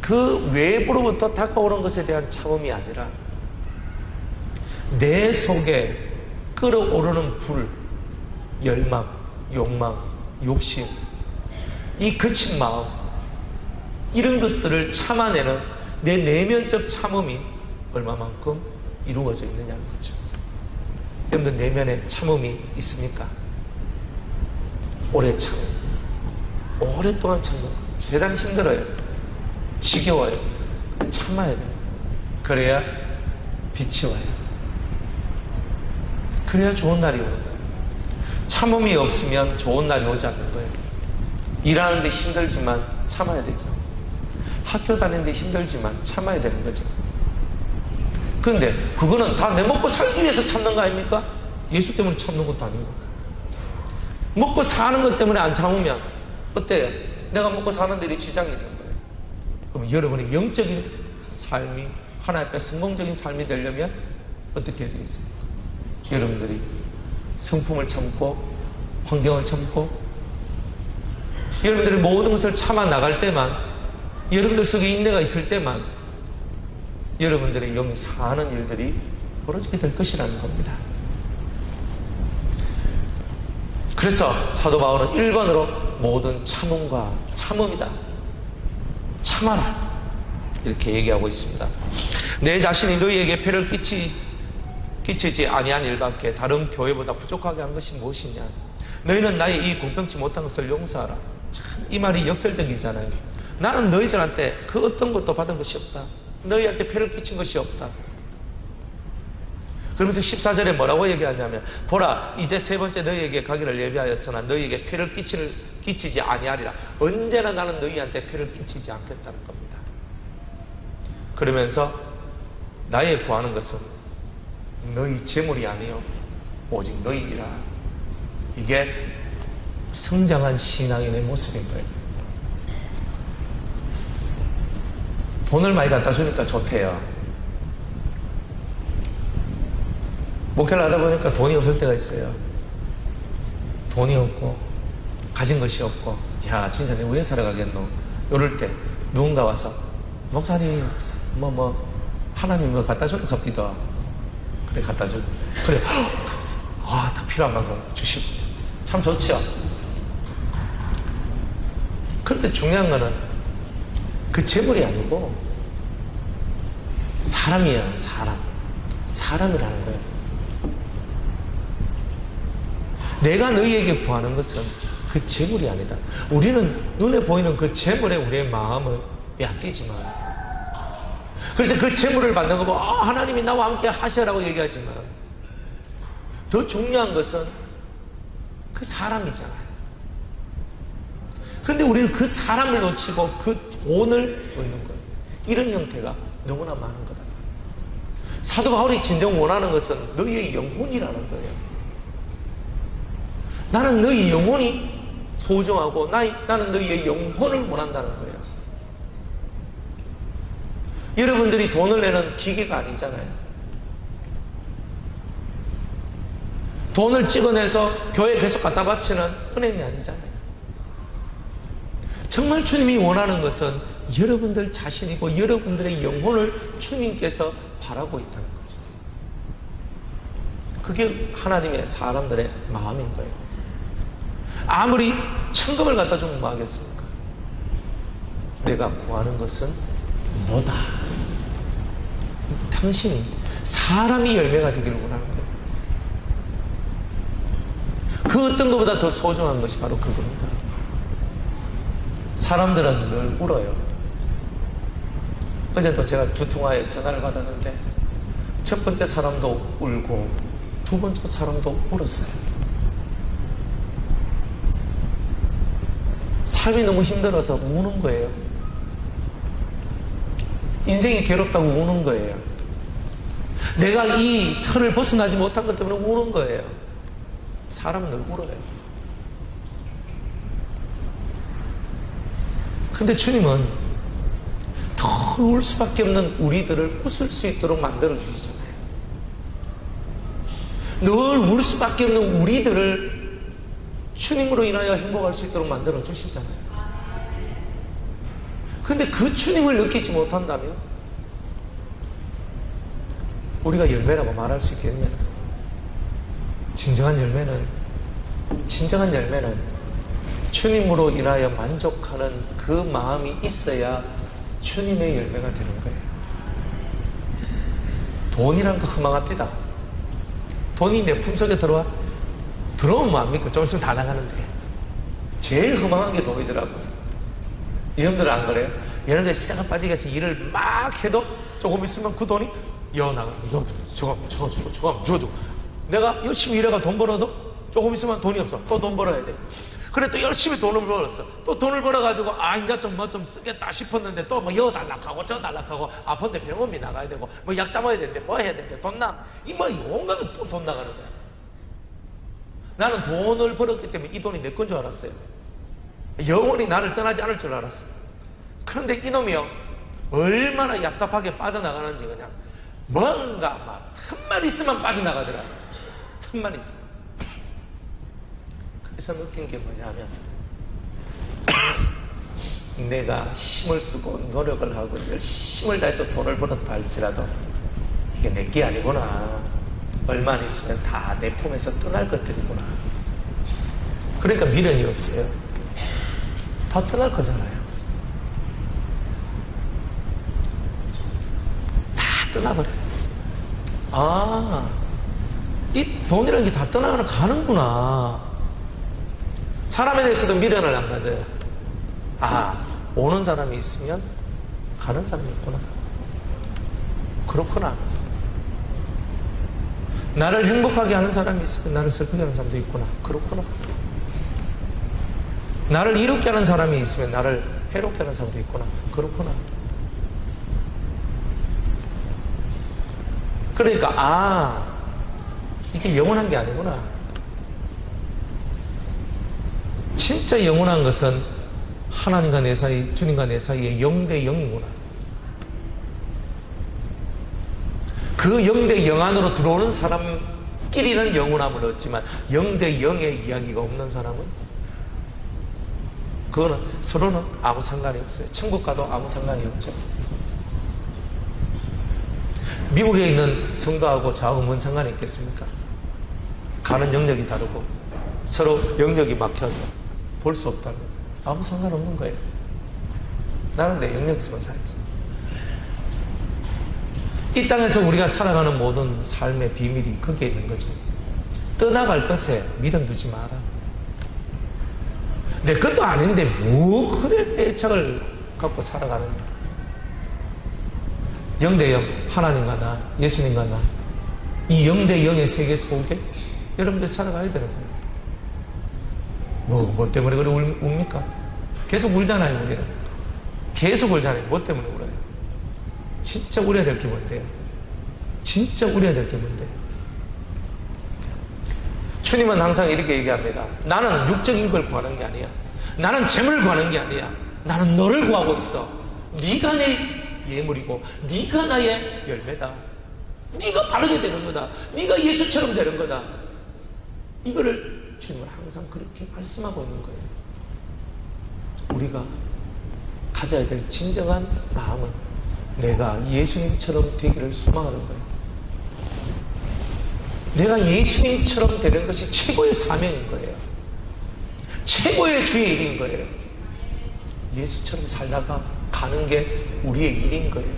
그 외부로부터 다가오는 것에 대한 참음이 아니라 내 속에 끓어오르는 불, 열망, 욕망, 욕심, 이 거친 마음, 이런 것들을 참아내는 내 내면적 참음이 얼마만큼 이루어져 있느냐는 거죠. 여러분들 내면에 참음이 있습니까? 오래 참음, 오랫동안 참는 거 대단히 힘들어요. 지겨워요. 참아야 돼요. 그래야 빛이 와요. 그래야 좋은 날이 오는 거예요. 참음이 없으면 좋은 날이 오지 않는 거예요. 일하는데 힘들지만 참아야 되죠. 학교 다니는데 힘들지만 참아야 되는 거죠. 그런데 그거는 다 내 먹고 살기 위해서 참는 거 아닙니까? 예수 때문에 참는 것도 아니고. 먹고 사는 것 때문에 안 참으면 어때요? 내가 먹고 사는 데에 지장이 있는 거예요. 그럼 여러분의 영적인 삶이 하나님 앞에 성공적인 삶이 되려면 어떻게 해야 되겠습니까? 여러분들이 성품을 참고 환경을 참고 여러분들이 모든 것을 참아 나갈 때만, 여러분들 속에 인내가 있을 때만 여러분들의 영이 사는 일들이 벌어지게 될 것이라는 겁니다. 그래서 사도 바울은 1번으로 모든 참음과 참음이다. 참아라. 이렇게 얘기하고 있습니다. 내 자신이 너희에게 폐를 끼치지 아니한 일밖에 다른 교회보다 부족하게 한 것이 무엇이냐. 너희는 나의 이 공평치 못한 것을 용서하라. 참, 이 말이 역설적이잖아요. 나는 너희들한테 그 어떤 것도 받은 것이 없다. 너희한테 폐를 끼친 것이 없다. 그러면서 14절에 뭐라고 얘기하냐면 보라 이제 세 번째 너희에게 가기를 예비하였으나 너희에게 폐를 끼치지 아니하리라. 언제나 나는 너희한테 폐를 끼치지 않겠다는 겁니다. 그러면서 나의 구하는 것은 너희 재물이 아니요 오직 너희이라. 이게 성장한 신앙인의 모습인 거예요. 돈을 많이 갖다 주니까 좋대요. 목회를 하다 보니까 돈이 없을 때가 있어요. 돈이 없고 가진 것이 없고 야 진짜 내가 왜 살아가겠노 이럴 때 누군가 와서 목사님 하나님 뭐 갖다 줄까 갑디다. 그래 갖다 주고 그래 다 필요한 만큼 주시고 참 좋죠. 그런데 중요한 거는 그 재물이 아니고 사람이에요. 사람이라는 거예요. 내가 너희에게 구하는 것은 그 재물이 아니다. 우리는 눈에 보이는 그 재물에 우리의 마음을 아끼지만, 그래서 그 재물을 받는 거 보고 하나님이 나와 함께 하시라고 얘기하지만, 더 중요한 것은 그 사람이잖아요. 근데 우리는 그 사람을 놓치고 그 돈을 얻는 거예요. 이런 형태가 너무나 많은 거다. 사도 바울이 진정 원하는 것은 너희의 영혼이라는 거예요. 나는 너희 영혼이 소중하고 나는 너희의 영혼을 원한다는 거예요. 여러분들이 돈을 내는 기계가 아니잖아요. 돈을 찍어내서 교회에 계속 갖다 바치는 은행이 아니잖아요. 정말 주님이 원하는 것은 여러분들 자신이고 여러분들의 영혼을 주님께서 바라고 있다는 거죠. 그게 하나님의 사람들의 마음인 거예요. 아무리 천금을 갖다 주면 뭐 하겠습니까? 내가 구하는 것은 너다. 당신이 사람이 열매가 되기를 원하는 거예요. 그 어떤 것보다 더 소중한 것이 바로 그겁니다. 사람들은 늘 울어요. 어제도 제가 두 통화에 전화를 받았는데 첫 번째 사람도 울고 두 번째 사람도 울었어요. 삶이 너무 힘들어서 우는 거예요. 인생이 괴롭다고 우는 거예요. 내가 이 틀을 벗어나지 못한 것 때문에 우는 거예요. 사람은 늘 울어요. 근데 주님은 더 울 수밖에 없는 우리들을 웃을 수 있도록 만들어 주시잖아요. 늘 울 수밖에 없는 우리들을 주님으로 인하여 행복할 수 있도록 만들어 주시잖아요. 근데 그 주님을 느끼지 못한다면 우리가 열매라고 말할 수 있겠냐? 진정한 열매는 주님으로 인하여 만족하는 그 마음이 있어야 주님의 열매가 되는 거예요. 돈이란 거 허망합니다. 돈이 내 품속에 들어오면 뭐합니까? 좀 있으면 다 나가는데. 제일 허망한 게 돈이더라고요. 여러분들은 안 그래요? 여러분들 시장에 빠지게 해서 일을 막 해도 조금 있으면 그 돈이 나가. 저거 줘주고. 내가 열심히 일해가 돈 벌어도 조금 있으면 돈이 없어. 또 돈 벌어야 돼. 그래 또 열심히 돈을 벌었어. 또 돈을 벌어가지고 이제 좀 쓰겠다 싶었는데 또 뭐 여 달락하고 저 달락하고 아픈데 병원비 나가야 되고 뭐 약 사 먹어야 되는데 뭐 해야 되는데 돈 온갖 돈 나가는 거야. 나는 돈을 벌었기 때문에 이 돈이 내 건 줄 알았어요. 영원히 나를 떠나지 않을 줄 알았어. 그런데 이놈이요 얼마나 얍삽하게 빠져나가는지 그냥 뭔가 막 틈만 있으면 빠져나가더라. 틈만 있으면. 그래서 느낀 게 뭐냐면 내가 힘을 쓰고 노력을 하고 열심을 다해서 돈을 벌었다 할지라도 이게 내게 아니구나. 얼마 안 있으면 다 내 품에서 떠날 것들이구나. 그러니까 미련이 없어요. 다 떠날 거잖아요. 다 떠나버려요. 이 돈이라는 게 다 가는구나. 사람에 대해서도 미련을 안 가져요. 오는 사람이 있으면 가는 사람이 있구나. 그렇구나. 나를 행복하게 하는 사람이 있으면 나를 슬프게 하는 사람도 있구나. 그렇구나. 나를 이롭게 하는 사람이 있으면 나를 해롭게 하는 사람도 있구나. 그렇구나. 그러니까 이게 영원한 게 아니구나. 진짜 영원한 것은 하나님과 내 사이, 주님과 내 사이의 0대 0이구나. 그 0대 0 안으로 들어오는 사람끼리는 영원함을 얻지만 0대 0의 이야기가 없는 사람은 그거는 서로는 아무 상관이 없어요. 천국 가도 아무 상관이 없죠. 미국에 있는 성도하고 저하고 뭔 상관이 있겠습니까? 가는 영역이 다르고 서로 영역이 막혀서 볼 수 없다면 아무 상관없는 거예요. 나는 내 영역에서만 살지. 이 땅에서 우리가 살아가는 모든 삶의 비밀이 거기에 있는 거죠. 떠나갈 것에 미련 두지 마라. 내 것도 아닌데 뭐 그래 애착을 갖고 살아가느냐. 영 대 영, 하나님과 나, 예수님과 나, 이 영 대 영의 세계 속에 여러분들 살아가야 되는 거예요. 뭐 때문에 그래 웁니까? 계속 울잖아요, 우리는. 계속 울잖아요. 뭐 때문에 울어요? 진짜 울어야 될 게 뭔데요? 진짜 울어야 될 게 뭔데요? 주님은 항상 이렇게 얘기합니다. 나는 육적인 걸 구하는 게 아니야. 나는 재물을 구하는 게 아니야. 나는 너를 구하고 있어. 네가 내 예물이고 네가 나의 열매다. 네가 바르게 되는 거다. 네가 예수처럼 되는 거다. 이거를 주님은 항상 그렇게 말씀하고 있는 거예요. 우리가 가져야 될 진정한 마음은 내가 예수님처럼 되기를 소망하는 거예요. 내가 예수님처럼 되는 것이 최고의 사명인 거예요. 최고의 주의 일인 거예요. 예수처럼 살다가 가는 게 우리의 일인 거예요.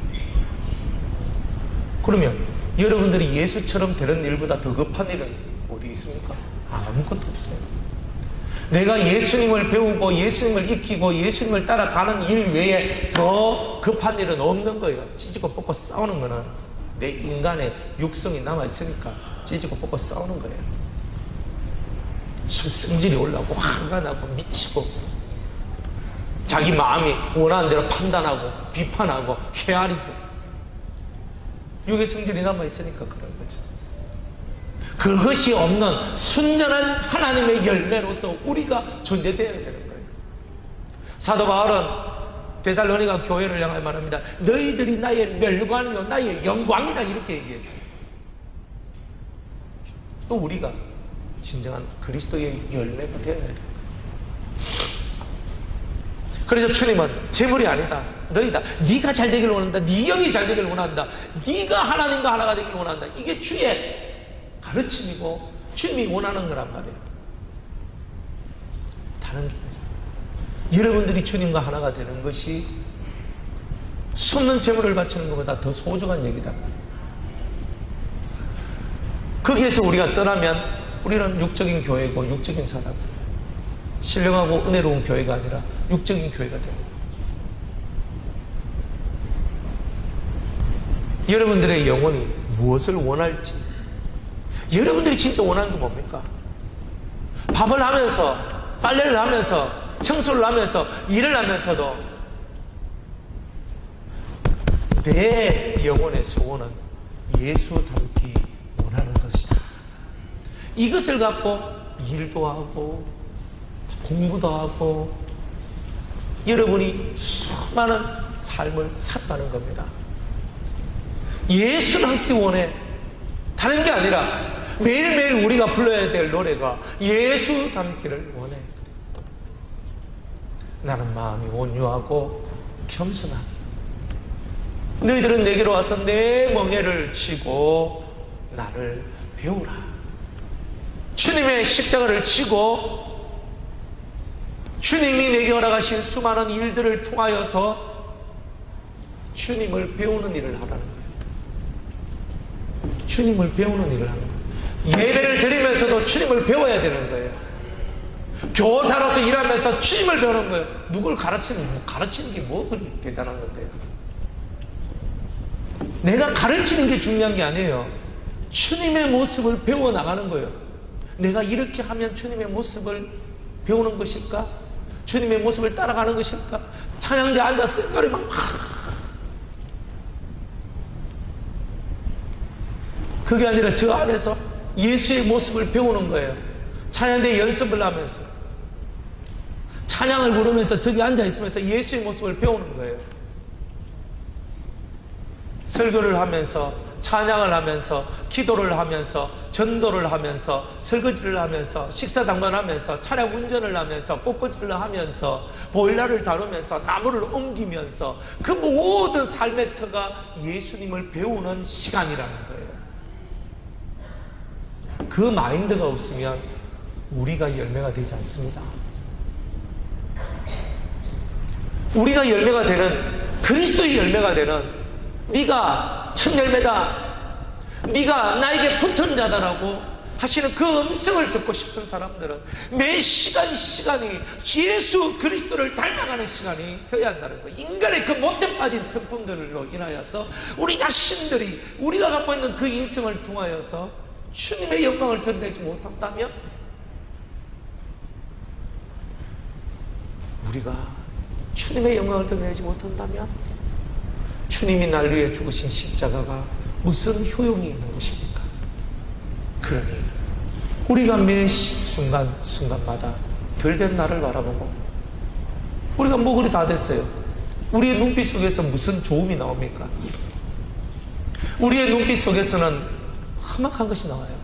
그러면 여러분들이 예수처럼 되는 일보다 더 급한 일은 어디 있습니까? 아무것도 없어요. 내가 예수님을 배우고 예수님을 익히고 예수님을 따라가는 일 외에 더 급한 일은 없는 거예요. 찢고 뽑고 싸우는 거는 내 인간의 육성이 남아있으니까 찢고 뽑고 싸우는 거예요. 성질이 올라오고 화가 나고 미치고 자기 마음이 원하는 대로 판단하고 비판하고 헤아리고 육의 성질이 남아있으니까 그런 거죠. 그것이 없는 순전한 하나님의 열매로서 우리가 존재되어야 되는 거예요. 사도 바울은 데살로니가 교회를 향해 말합니다. 너희들이 나의 멸관이요 나의 영광이다 이렇게 얘기했어요. 또 우리가 진정한 그리스도의 열매가 되어야 돼요. 그래서 주님은 재물이 아니다. 너희다. 네가 잘 되기를 원한다. 네 영이 잘 되기를 원한다. 네가 하나님과 하나가 되기를 원한다. 이게 주의 가르침이고 주님이 원하는 거란 말이에요. 다른 게 아니라 여러분들이 주님과 하나가 되는 것이 숨는 재물을 바치는 것보다 더 소중한 얘기다. 거기에서 우리가 떠나면 우리는 육적인 교회고 육적인 사람, 신령하고 은혜로운 교회가 아니라 육적인 교회가 됩니다. 여러분들의 영혼이 무엇을 원할지, 여러분들이 진짜 원하는 게 뭡니까? 밥을 하면서, 빨래를 하면서, 청소를 하면서, 일을 하면서도 내 영혼의 소원은 예수 닮기 원하는 것이다. 이것을 갖고 일도 하고 공부도 하고 여러분이 수많은 삶을 살아가는 겁니다. 예수 닮기 원해. 다른 게 아니라 매일매일 우리가 불러야 될 노래가 예수 닮기를 원해. 나는 마음이 온유하고 겸손한 너희들은 내게로 와서 내 멍에를 치고 나를 배우라. 주님의 십자가를 치고 주님이 내게 허락하신 수많은 일들을 통하여서 주님을 배우는 일을 하라는 거예요. 주님을 배우는 일을 하는 거예요. 예배를 드리면서도 주님을 배워야 되는 거예요. 교사로서 일하면서 주님을 배우는 거예요. 누굴 가르치는 게 뭐 그리 대단한 건데요. 내가 가르치는 게 중요한 게 아니에요. 주님의 모습을 배워나가는 거예요. 내가 이렇게 하면 주님의 모습을 배우는 것일까? 주님의 모습을 따라가는 것일까? 찬양대 앉았을 거를 막 그게 아니라 저 안에서 예수의 모습을 배우는 거예요. 찬양대 연습을 하면서 찬양을 부르면서 저기 앉아있으면서 예수의 모습을 배우는 거예요. 설교를 하면서 찬양을 하면서 기도를 하면서 전도를 하면서 설거지를 하면서 식사당번을 하면서 차량 운전을 하면서 꽃꽂이를 하면서 보일러를 다루면서 나무를 옮기면서 그 모든 삶의 터가 예수님을 배우는 시간이라는 거예요. 그 마인드가 없으면 우리가 열매가 되지 않습니다. 우리가 열매가 되는 그리스도의 열매가 되는 네가 첫 열매다, 네가 나에게 붙은 자다라고 하시는 그 음성을 듣고 싶은 사람들은 매 시간이 예수 그리스도를 닮아가는 시간이 되어야 한다는 거예요. 인간의 그 못돼 빠진 성품들로 인하여서 우리 자신들이 우리가 갖고 있는 그 인성을 통하여서 주님의 영광을 드러내지 못한다면, 우리가 주님의 영광을 드러내지 못한다면 주님이 날 위해 죽으신 십자가가 무슨 효용이 있는 것입니까? 그러니 우리가 매 순간마다 덜된 나를 바라보고, 우리가 뭐 그리 다 됐어요. 우리의 눈빛 속에서 무슨 좋음이 나옵니까? 우리의 눈빛 속에서는 험악한 것이 나와요.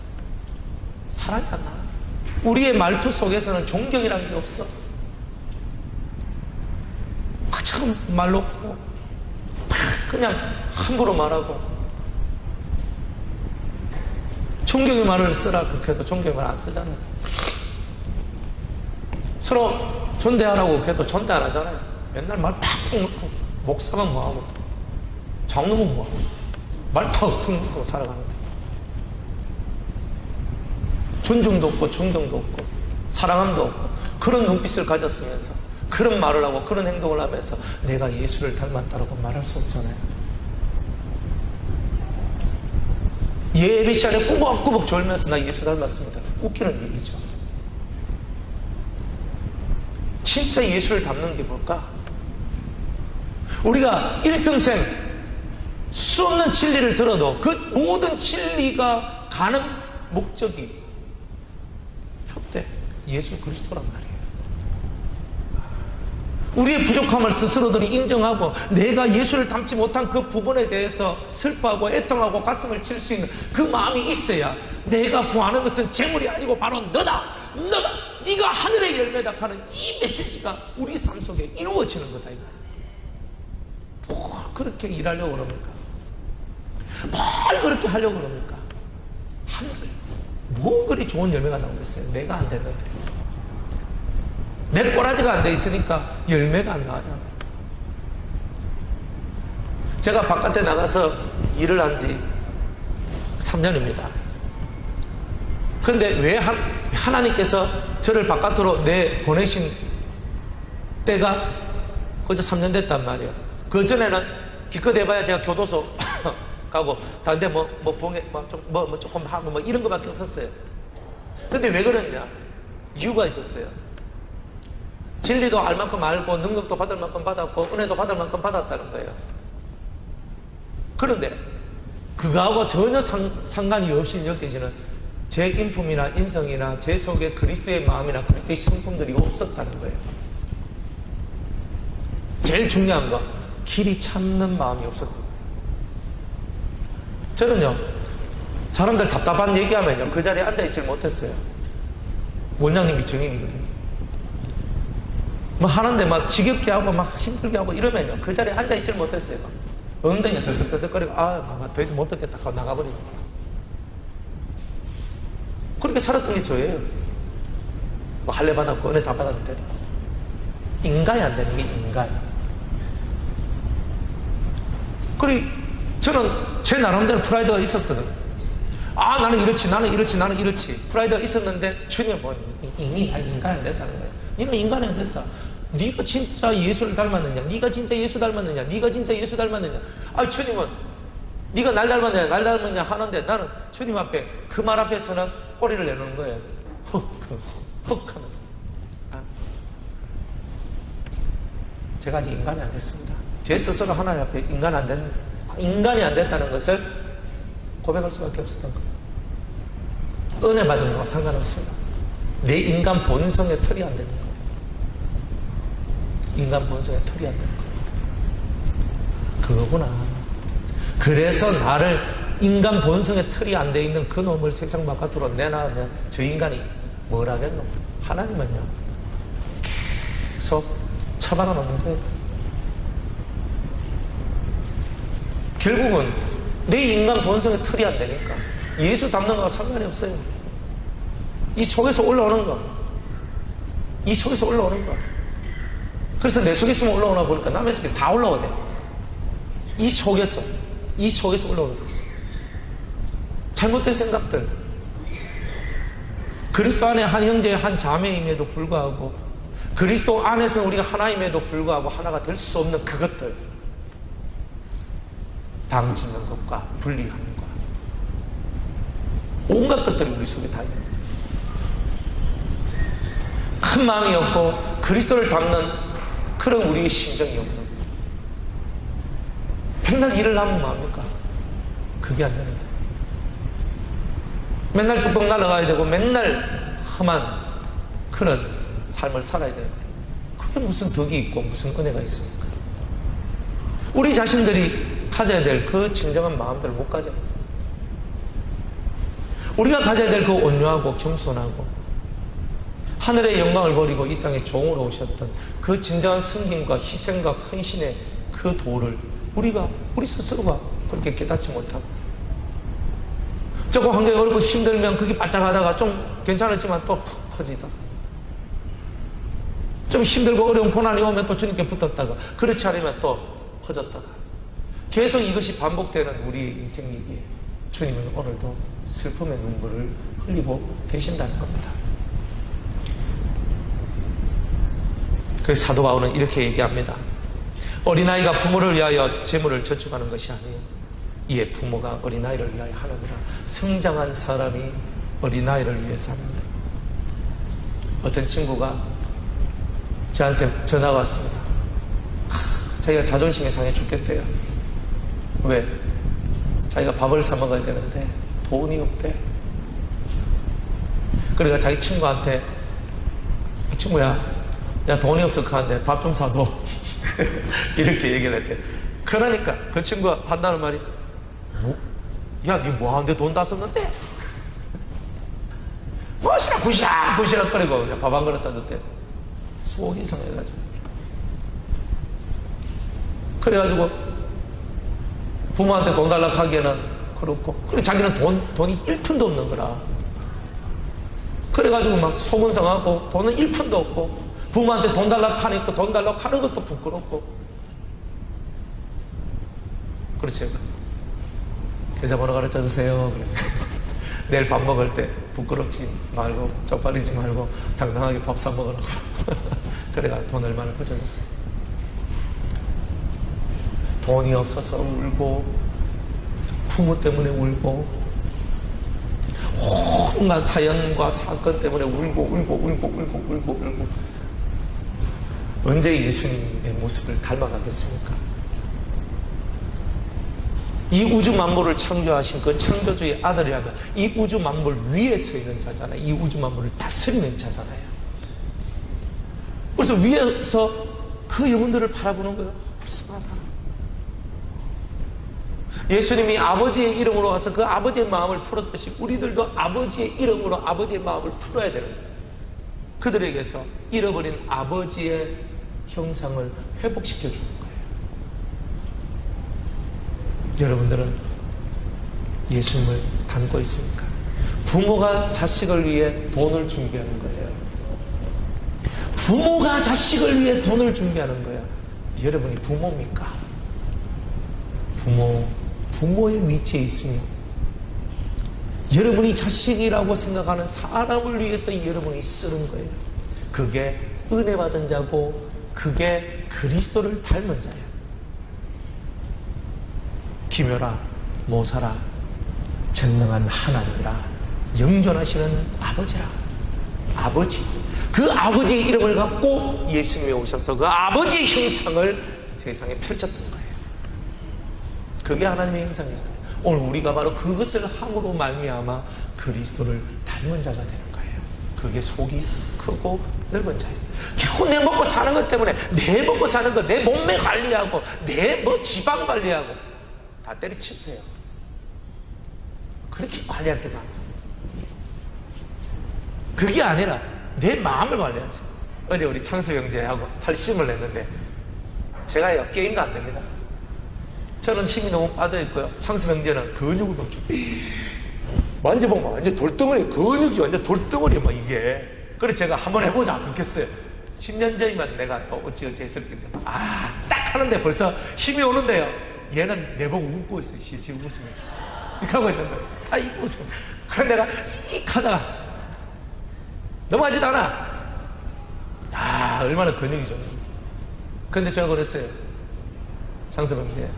사랑이 안 나와요. 우리의 말투 속에서는 존경이라는 게 없어. 참 말로 그냥 함부로 말하고, 존경의 말을 쓰라 그렇게도 존경의 말 안 쓰잖아요. 서로 존대하라고 해도 존대 안 하잖아요. 맨날 말 팍 놓고, 목사만 뭐하고 장로는 뭐하고 말 탁 퉁고 살아가는데 존중도 없고 존경도 없고 사랑함도 없고, 그런 눈빛을 가졌으면서 그런 말을 하고 그런 행동을 하면서 내가 예수를 닮았다라고 말할 수 없잖아요. 예배 시간에 꾸벅꾸벅 졸면서 나 예수 닮았습니다. 웃기는 얘기죠. 진짜 예수를 닮는 게 뭘까? 우리가 일평생 수없는 진리를 들어도 그 모든 진리가 가는 목적이 협대 예수 그리스도란 말이에요. 우리의 부족함을 스스로들이 인정하고 내가 예수를 닮지 못한 그 부분에 대해서 슬퍼하고 애통하고 가슴을 칠 수 있는 그 마음이 있어야, 내가 구하는 것은 재물이 아니고 바로 너다, 네가 하늘의 열매다 하는 이 메시지가 우리 삶 속에 이루어지는 거다. 뭘 그렇게 일하려고 그럽니까? 뭘 그렇게 하려고 그럽니까? 뭐 그리 좋은 열매가 나오겠어요? 내가 안 되는데, 내 꼬라지가 안 돼 있으니까 열매가 안 나와요. 제가 바깥에 나가서 일을 한 지 3년입니다. 그런데 왜 하나님께서 저를 바깥으로 내보내신 때가 벌써 3년 됐단 말이에요. 그 전에는 기껏 해봐야 제가 교도소 가고 다른 데 봉해 조금 하고 이런 거밖에 없었어요. 근데 왜 그러냐? 이유가 있었어요. 진리도 알 만큼 알고 능력도 받을 만큼 받았고 은혜도 받을 만큼 받았다는 거예요. 그런데 그거하고 전혀 상관이 없이 느껴지는 제 인품이나 인성이나 제 속에 그리스도의 마음이나 그리스도의 성품들이 없었다는 거예요. 제일 중요한 거, 길이 찾는 마음이 없었던 거예요. 저는요, 사람들 답답한 얘기하면요 그 자리에 앉아있질 못했어요. 원장님이 증인이거든요. 뭐 하는데 막 지겹게 하고 막 힘들게 하고 이러면요 그 자리에 앉아있질 못했어요. 엉덩이가 들썩들썩거리고 더 이상 못 듣겠다 하고 나가버리고, 그렇게 살았던 게 저예요. 뭐 할례 받았고 은혜 다 받았는데 인간이 안 되는 게 인간. 그리고 저는 제 나름대로 프라이드가 있었거든. 나는 이렇지 프라이드가 있었는데 주님은 뭐 인간이 안 됐다는 거예요. 너는 인간이 안 됐다. 네가 진짜 예수를 닮았느냐? 네가 진짜 예수 닮았느냐? 네가 진짜 예수 닮았느냐? 주님은 네가 날 닮았냐 하는데 나는 주님 앞에 그 말 앞에서는 꼬리를 내놓는 거예요. 헉 하면서 제가 아직 인간이 안 됐습니다. 제 스스로 하나님 앞에 인간이 안 됐다는 것을 고백할 수밖에 없었던 거예요. 은혜 받은 거와 상관없습니다. 내 인간 본성의 털이 안 되는 거예요. 인간 본성의 털이 안 되는 거예요. 그거구나. 그래서 나를 인간 본성의 털이 안 돼 있는 그 놈을 세상 바깥으로 내놔면 저 인간이 뭘 하겠노? 하나님은요 계속 처박아 놓는 거예요. 결국은 내 인간 본성의 털이 안 되니까 예수 닮는 거와 상관이 없어요. 이 속에서 올라오는 거. 그래서 내 속에 있으면 올라오나 보니까 남의 속에 다 올라오네. 이 속에서 올라오는 거있어요. 잘못된 생각들, 그리스도 안에 한 형제, 한 자매임에도 불구하고, 그리스도 안에서 우리가 하나임에도 불구하고 하나가 될 수 없는 그것들, 당 짓는 것과 분리하는 것, 온갖 것들이 우리 속에 다 있는 거예요. 큰 마음이 없고 그리스도를 닮는 그런 우리의 심정이 없는 거예요. 맨날 일을 하면 뭐합니까? 그게 안 되는 거예요. 맨날 뚝뚝 날아가야 되고 맨날 험한 그런 삶을 살아야 되는 거예요. 그게 무슨 덕이 있고 무슨 은혜가 있습니까? 우리 자신들이 가져야 될 그 진정한 마음들을 못 가져요. 우리가 가져야 될 그 온유하고 겸손하고 하늘의 영광을 버리고 이 땅에 종으로 오셨던 그 진정한 승김과 희생과 헌신의 그 도를 우리 스스로가 그렇게 깨닫지 못하고, 조금 환경이 어렵고 힘들면 그게 바짝하다가 좀 괜찮았지만 또 푹 퍼지다, 좀 힘들고 어려운 고난이 오면 또 주님께 붙었다가, 그렇지 않으면 또 퍼졌다가, 계속 이것이 반복되는 우리의 인생이기에 주님은 오늘도 슬픔의 눈물을 흘리고 계신다는 겁니다. 그래서 사도 바울은 이렇게 얘기합니다. 어린아이가 부모를 위하여 재물을 저축하는 것이 아니에요. 이에 부모가 어린아이를 위하여 하느니라. 성장한 사람이 어린아이를 위해서 합니다. 어떤 친구가 저한테 전화가 왔습니다. 자기가 자존심이 상해 죽겠대요. 왜? 자기가 밥을 사 먹어야 되는데 돈이 없대. 그러니까 자기 친구한테, 친구야, 야 돈이 없어 하는데 밥 좀 사도 이렇게 얘기를 했대. 그러니까 그 친구가 한다는 말이, 야, 니 뭐하는데 돈 다 썼는데? 무엇이라 부시락거리고 그냥 밥 한 그릇 사줬대. 속이 상해가지고. 그래가지고 부모한테 돈 달라고 하기에는 그렇고, 그리고 자기는 돈이 1푼도 없는 거라. 그래가지고 막 속은 상하고 돈은 1푼도 없고, 부모한테 돈 달라고 하니까 돈 달라고 하는 것도 부끄럽고. 그렇죠. 계좌번호 가르쳐 주세요. 그랬어요. 내일 밥 먹을 때 부끄럽지 말고 쪽팔리지 말고 당당하게 밥 사 먹으라고. 그래가 돈 얼마나 퍼져줬어요. 돈이 없어서 울고, 부모 때문에 울고, 온갖 사연과 사건 때문에 울고 언제 예수님의 모습을 닮아가겠습니까? 이 우주 만물을 창조하신 그 창조주의 아들이라면 이 우주 만물 위에 서 있는 자잖아요. 이 우주 만물을 다스리는 자잖아요. 그래서 위에서 그 영혼들을 바라보는 거예요. 불쌍하다. 예수님이 아버지의 이름으로 와서 그 아버지의 마음을 풀었듯이 우리들도 아버지의 이름으로 아버지의 마음을 풀어야 되는 거예요. 그들에게서 잃어버린 아버지의 형상을 회복시켜 주는 거예요. 여러분들은 예수님을 닮고 있습니까? 부모가 자식을 위해 돈을 준비하는 거예요. 부모가 자식을 위해 돈을 준비하는 거예요. 여러분이 부모입니까? 부모의 위치에 있으면 여러분이 자식이라고 생각하는 사람을 위해서 여러분이 쓰는 거예요. 그게 은혜 받은 자고, 그게 그리스도를 닮은 자예요. 기묘라 모사라 전능한 하나님이라 영존하시는 아버지라. 아버지, 그 아버지의 이름을 갖고 예수님이 오셔서 그 아버지의 형상을 세상에 펼쳤던 거예요. 그게 하나님의 형상이잖아요. 오늘 우리가 바로 그것을 함으로 말미암아 그리스도를 닮은 자가 되는 거예요. 그게 속이 크고 넓은 자예요. 겨우 내 먹고 사는 것 때문에 내 먹고 사는 거, 내 몸매 관리하고 내 지방 관리하고 다 때려치우세요. 그렇게 관리할 게 많아요. 그게 아니라 내 마음을 관리하세요. 어제 우리 창수 형제하고 탈심을 했는데 제가 게임도 안 됩니다. 저는 힘이 너무 빠져있고요. 창수 형제는 근육을 막 만져보면 완전 돌덩어리, 근육이 완전 돌덩어리 막 이게. 그래서 제가 한번 해보자 그랬어요. 10년 전이면 내가 또 어찌어찌 했을 텐데, 딱 하는데 벌써 힘이 오는데요. 얘는 내보고 웃고 있어요. 실실 웃으면서 이렇게 하고 있는 거예요. 웃으면서. 그래서 내가 익 하다가 넘어가지도 않아. 아, 얼마나 근육이 좋은지. 그런데 제가 그랬어요. 장서병대,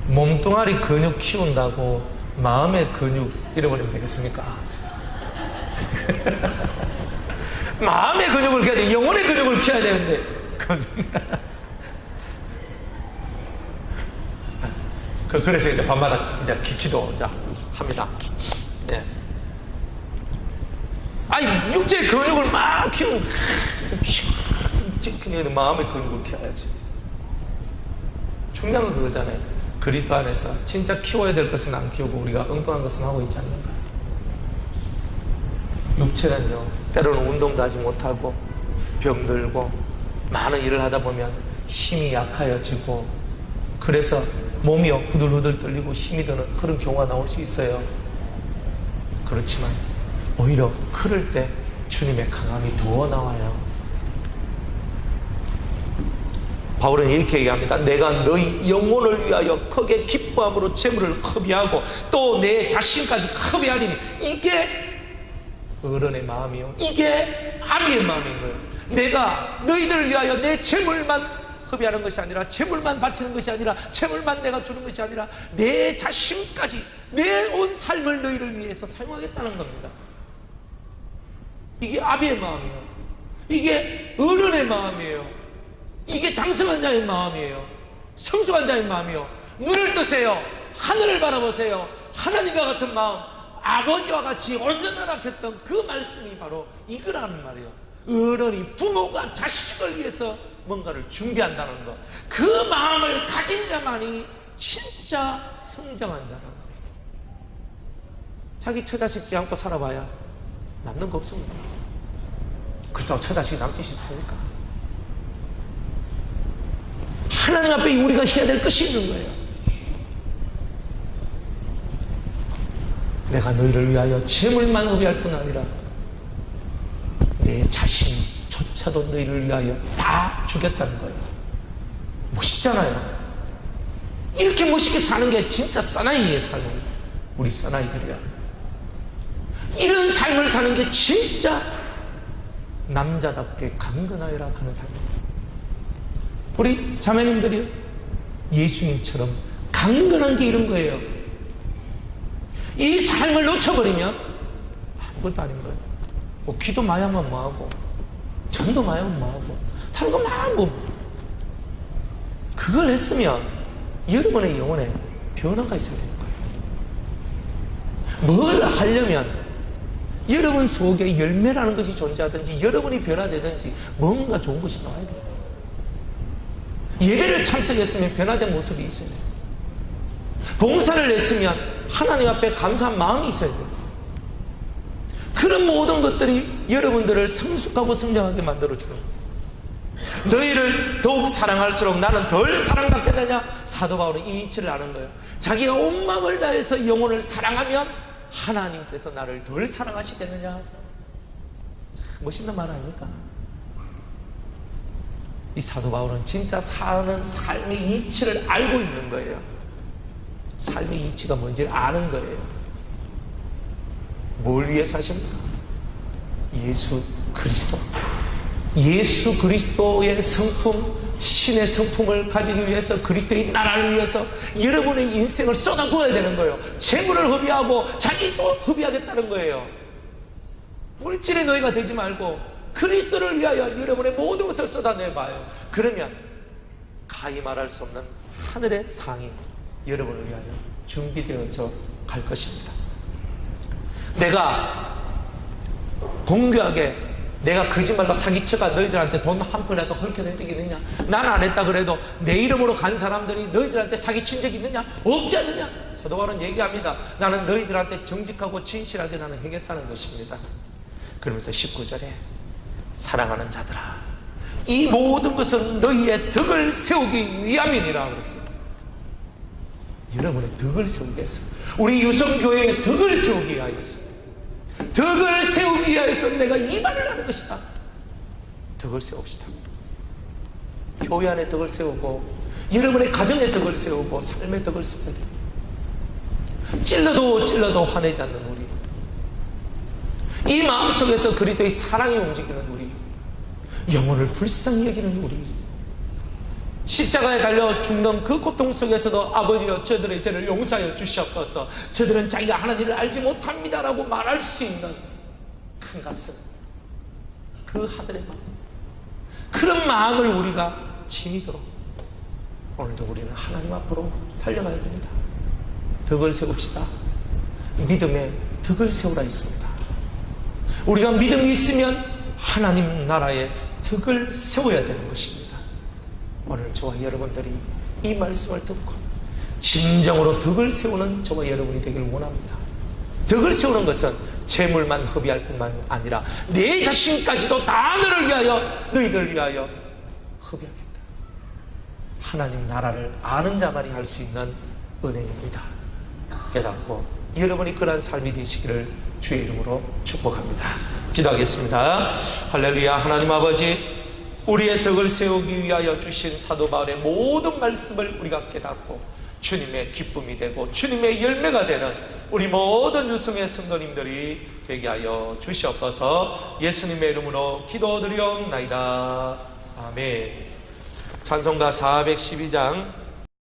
몸뚱아리 근육 키운다고 마음의 근육 잃어버리면 되겠습니까? 마음의 근육을 키워야 돼. 영혼의 근육을 키워야 되는데. 그래서 이제 밤마다 이제 기도 이제 합니다. 예. 아니, 육체의 근육을 막 키우는, 그냥 마음의 근육을 키워야지. 중요한 건 그거잖아요. 그리스도 안에서 진짜 키워야 될 것은 안 키우고 우리가 엉뚱한 것은 하고 있지 않는가. 육체는요, 때로는 운동도 하지 못하고 병들고 많은 일을 하다 보면 힘이 약해지고, 그래서 몸이 후들후들 떨리고 힘이 드는 그런 경우가 나올 수 있어요. 그렇지만 오히려 그럴 때 주님의 강함이 더 나와요. 바울은 이렇게 얘기합니다. 내가 너희 영혼을 위하여 크게 기뻐함으로 재물을 허비하고 또 내 자신까지 허비하리니, 이게 어른의 마음이요, 이게 아비의 마음인 거예요. 내가 너희들을 위하여 내 재물만 허비하는 것이 아니라, 재물만 바치는 것이 아니라, 재물만 내가 주는 것이 아니라 내 자신까지, 내 온 삶을 너희를 위해서 사용하겠다는 겁니다. 이게 아비의 마음이에요. 이게 어른의 마음이에요. 이게 장성한 자의 마음이에요. 성숙한 자의 마음이요. 눈을 뜨세요. 하늘을 바라보세요. 하나님과 같은 마음, 아버지와 같이 온전한 악했던 그 말씀이 바로 이거라는 말이에요. 어른이, 부모가 자식을 위해서 뭔가를 준비한다는 것, 그 마음을 가진 자만이 진짜 성장한 자라는 거예요. 자기 처자식 껴안고 살아봐야 남는 거 없습니다. 그렇다고 처자식이 남지 싶습니까? 하나님 앞에 우리가 해야 될 것이 있는 거예요. 내가 너희를 위하여 재물만 허비할 뿐 아니라 내 자신조차도 너희를 위하여 다 주겠다는 거예요. 멋있잖아요. 이렇게 멋있게 사는 게 진짜 사나이의 삶이에요. 우리 사나이들이야. 이런 삶을 사는 게 진짜 남자답게 강건하여라 하는 삶입니다. 우리 자매님들이요, 예수님처럼 강건한 게 이런 거예요. 이 삶을 놓쳐버리면 아무것도 아닌 거예요. 뭐 기도 많이 하면 뭐하고, 전도 많이 하면 뭐하고, 다른 거 많고. 그걸 했으면 여러분의 영혼에 변화가 있어야 되는 거예요. 뭘 하려면 여러분 속에 열매라는 것이 존재하든지, 여러분이 변화되든지 뭔가 좋은 것이 나와야 돼요. 예배를 참석했으면 변화된 모습이 있어야 돼요. 봉사를 했으면 하나님 앞에 감사한 마음이 있어야 돼요. 그런 모든 것들이 여러분들을 성숙하고 성장하게 만들어주는 거예요. 너희를 더욱 사랑할수록 나는 덜 사랑받겠느냐? 사도 바울은 이 이치를 아는 거예요. 자기가 온 마음을 다해서 영혼을 사랑하면 하나님께서 나를 덜 사랑하시겠느냐? 참 멋있는 말 아닙니까? 이 사도 바울은 진짜 사는 삶의 이치를 알고 있는 거예요. 삶의 이치가 뭔지를 아는 거예요. 뭘 위해 사십니까? 예수 그리스도. 예수 그리스도의 성품, 신의 성품을 가지기 위해서, 그리스도의 나라를 위해서 여러분의 인생을 쏟아부어야 되는 거예요. 재물을 허비하고 자기도 허비하겠다는 거예요. 물질의 노예가 되지 말고 그리스도를 위하여 여러분의 모든 것을 쏟아내봐요. 그러면 가히 말할 수 없는 하늘의 상이 여러분을 위하여 준비되어져 갈 것입니다. 내가 공교하게 내가 거짓말로 사기쳐가 너희들한테 돈 한 푼이라도 헐켜낸 적이 있느냐? 난 안 했다 그래도 내 이름으로 간 사람들이 너희들한테 사기친 적이 있느냐? 없지 않느냐? 사도 바울은 얘기합니다. 나는 너희들한테 정직하고 진실하게 나는 행했다는 것입니다. 그러면서 19절에 사랑하는 자들아, 이 모든 것은 너희의 덕을 세우기 위함이니라 그랬어요. 여러분의 덕을 세우기 위해서, 우리 유성교회의 덕을 세우기 위하여서, 덕을 세우기 위하여서 내가 이 말을 하는 것이다. 덕을 세웁시다. 교회 안에 덕을 세우고, 여러분의 가정의 덕을 세우고, 삶의 덕을 세워야 돼요. 찔러도 화내지 않는 우리, 이 마음속에서 그리스도의 사랑이 움직이는 우리, 영혼을 불쌍히 여기는 우리, 십자가에 달려 죽는 그 고통 속에서도 아버지여 저들의 죄를 용서하여 주시옵소서, 저들은 자기가 하나님을 알지 못합니다라고 말할 수 있는 큰 가슴, 그 하늘의 마음, 그런 마음을 우리가 지니도록 오늘도 우리는 하나님 앞으로 달려가야 됩니다. 덕을 세웁시다. 믿음에 덕을 세우라 했습니다. 우리가 믿음이 있으면 하나님 나라에 덕을 세워야 되는 것입니다. 오늘 저와 여러분들이 이 말씀을 듣고 진정으로 덕을 세우는 저와 여러분이 되길 원합니다. 덕을 세우는 것은 재물만 허비할 뿐만 아니라 내 자신까지도 다 너를 위하여, 너희들을 위하여 허비하겠다. 하나님 나라를 아는 자만이 할 수 있는 은혜입니다. 깨닫고 여러분이 그러한 삶이 되시기를 주의 이름으로 축복합니다. 기도하겠습니다. 할렐루야. 하나님 아버지, 우리의 덕을 세우기 위하여 주신 사도 바울의 모든 말씀을 우리가 깨닫고 주님의 기쁨이 되고 주님의 열매가 되는 우리 모든 유성의 성도님들이 되게 하여 주시옵소서. 예수님의 이름으로 기도드리옵나이다. 아멘. 찬송가 412장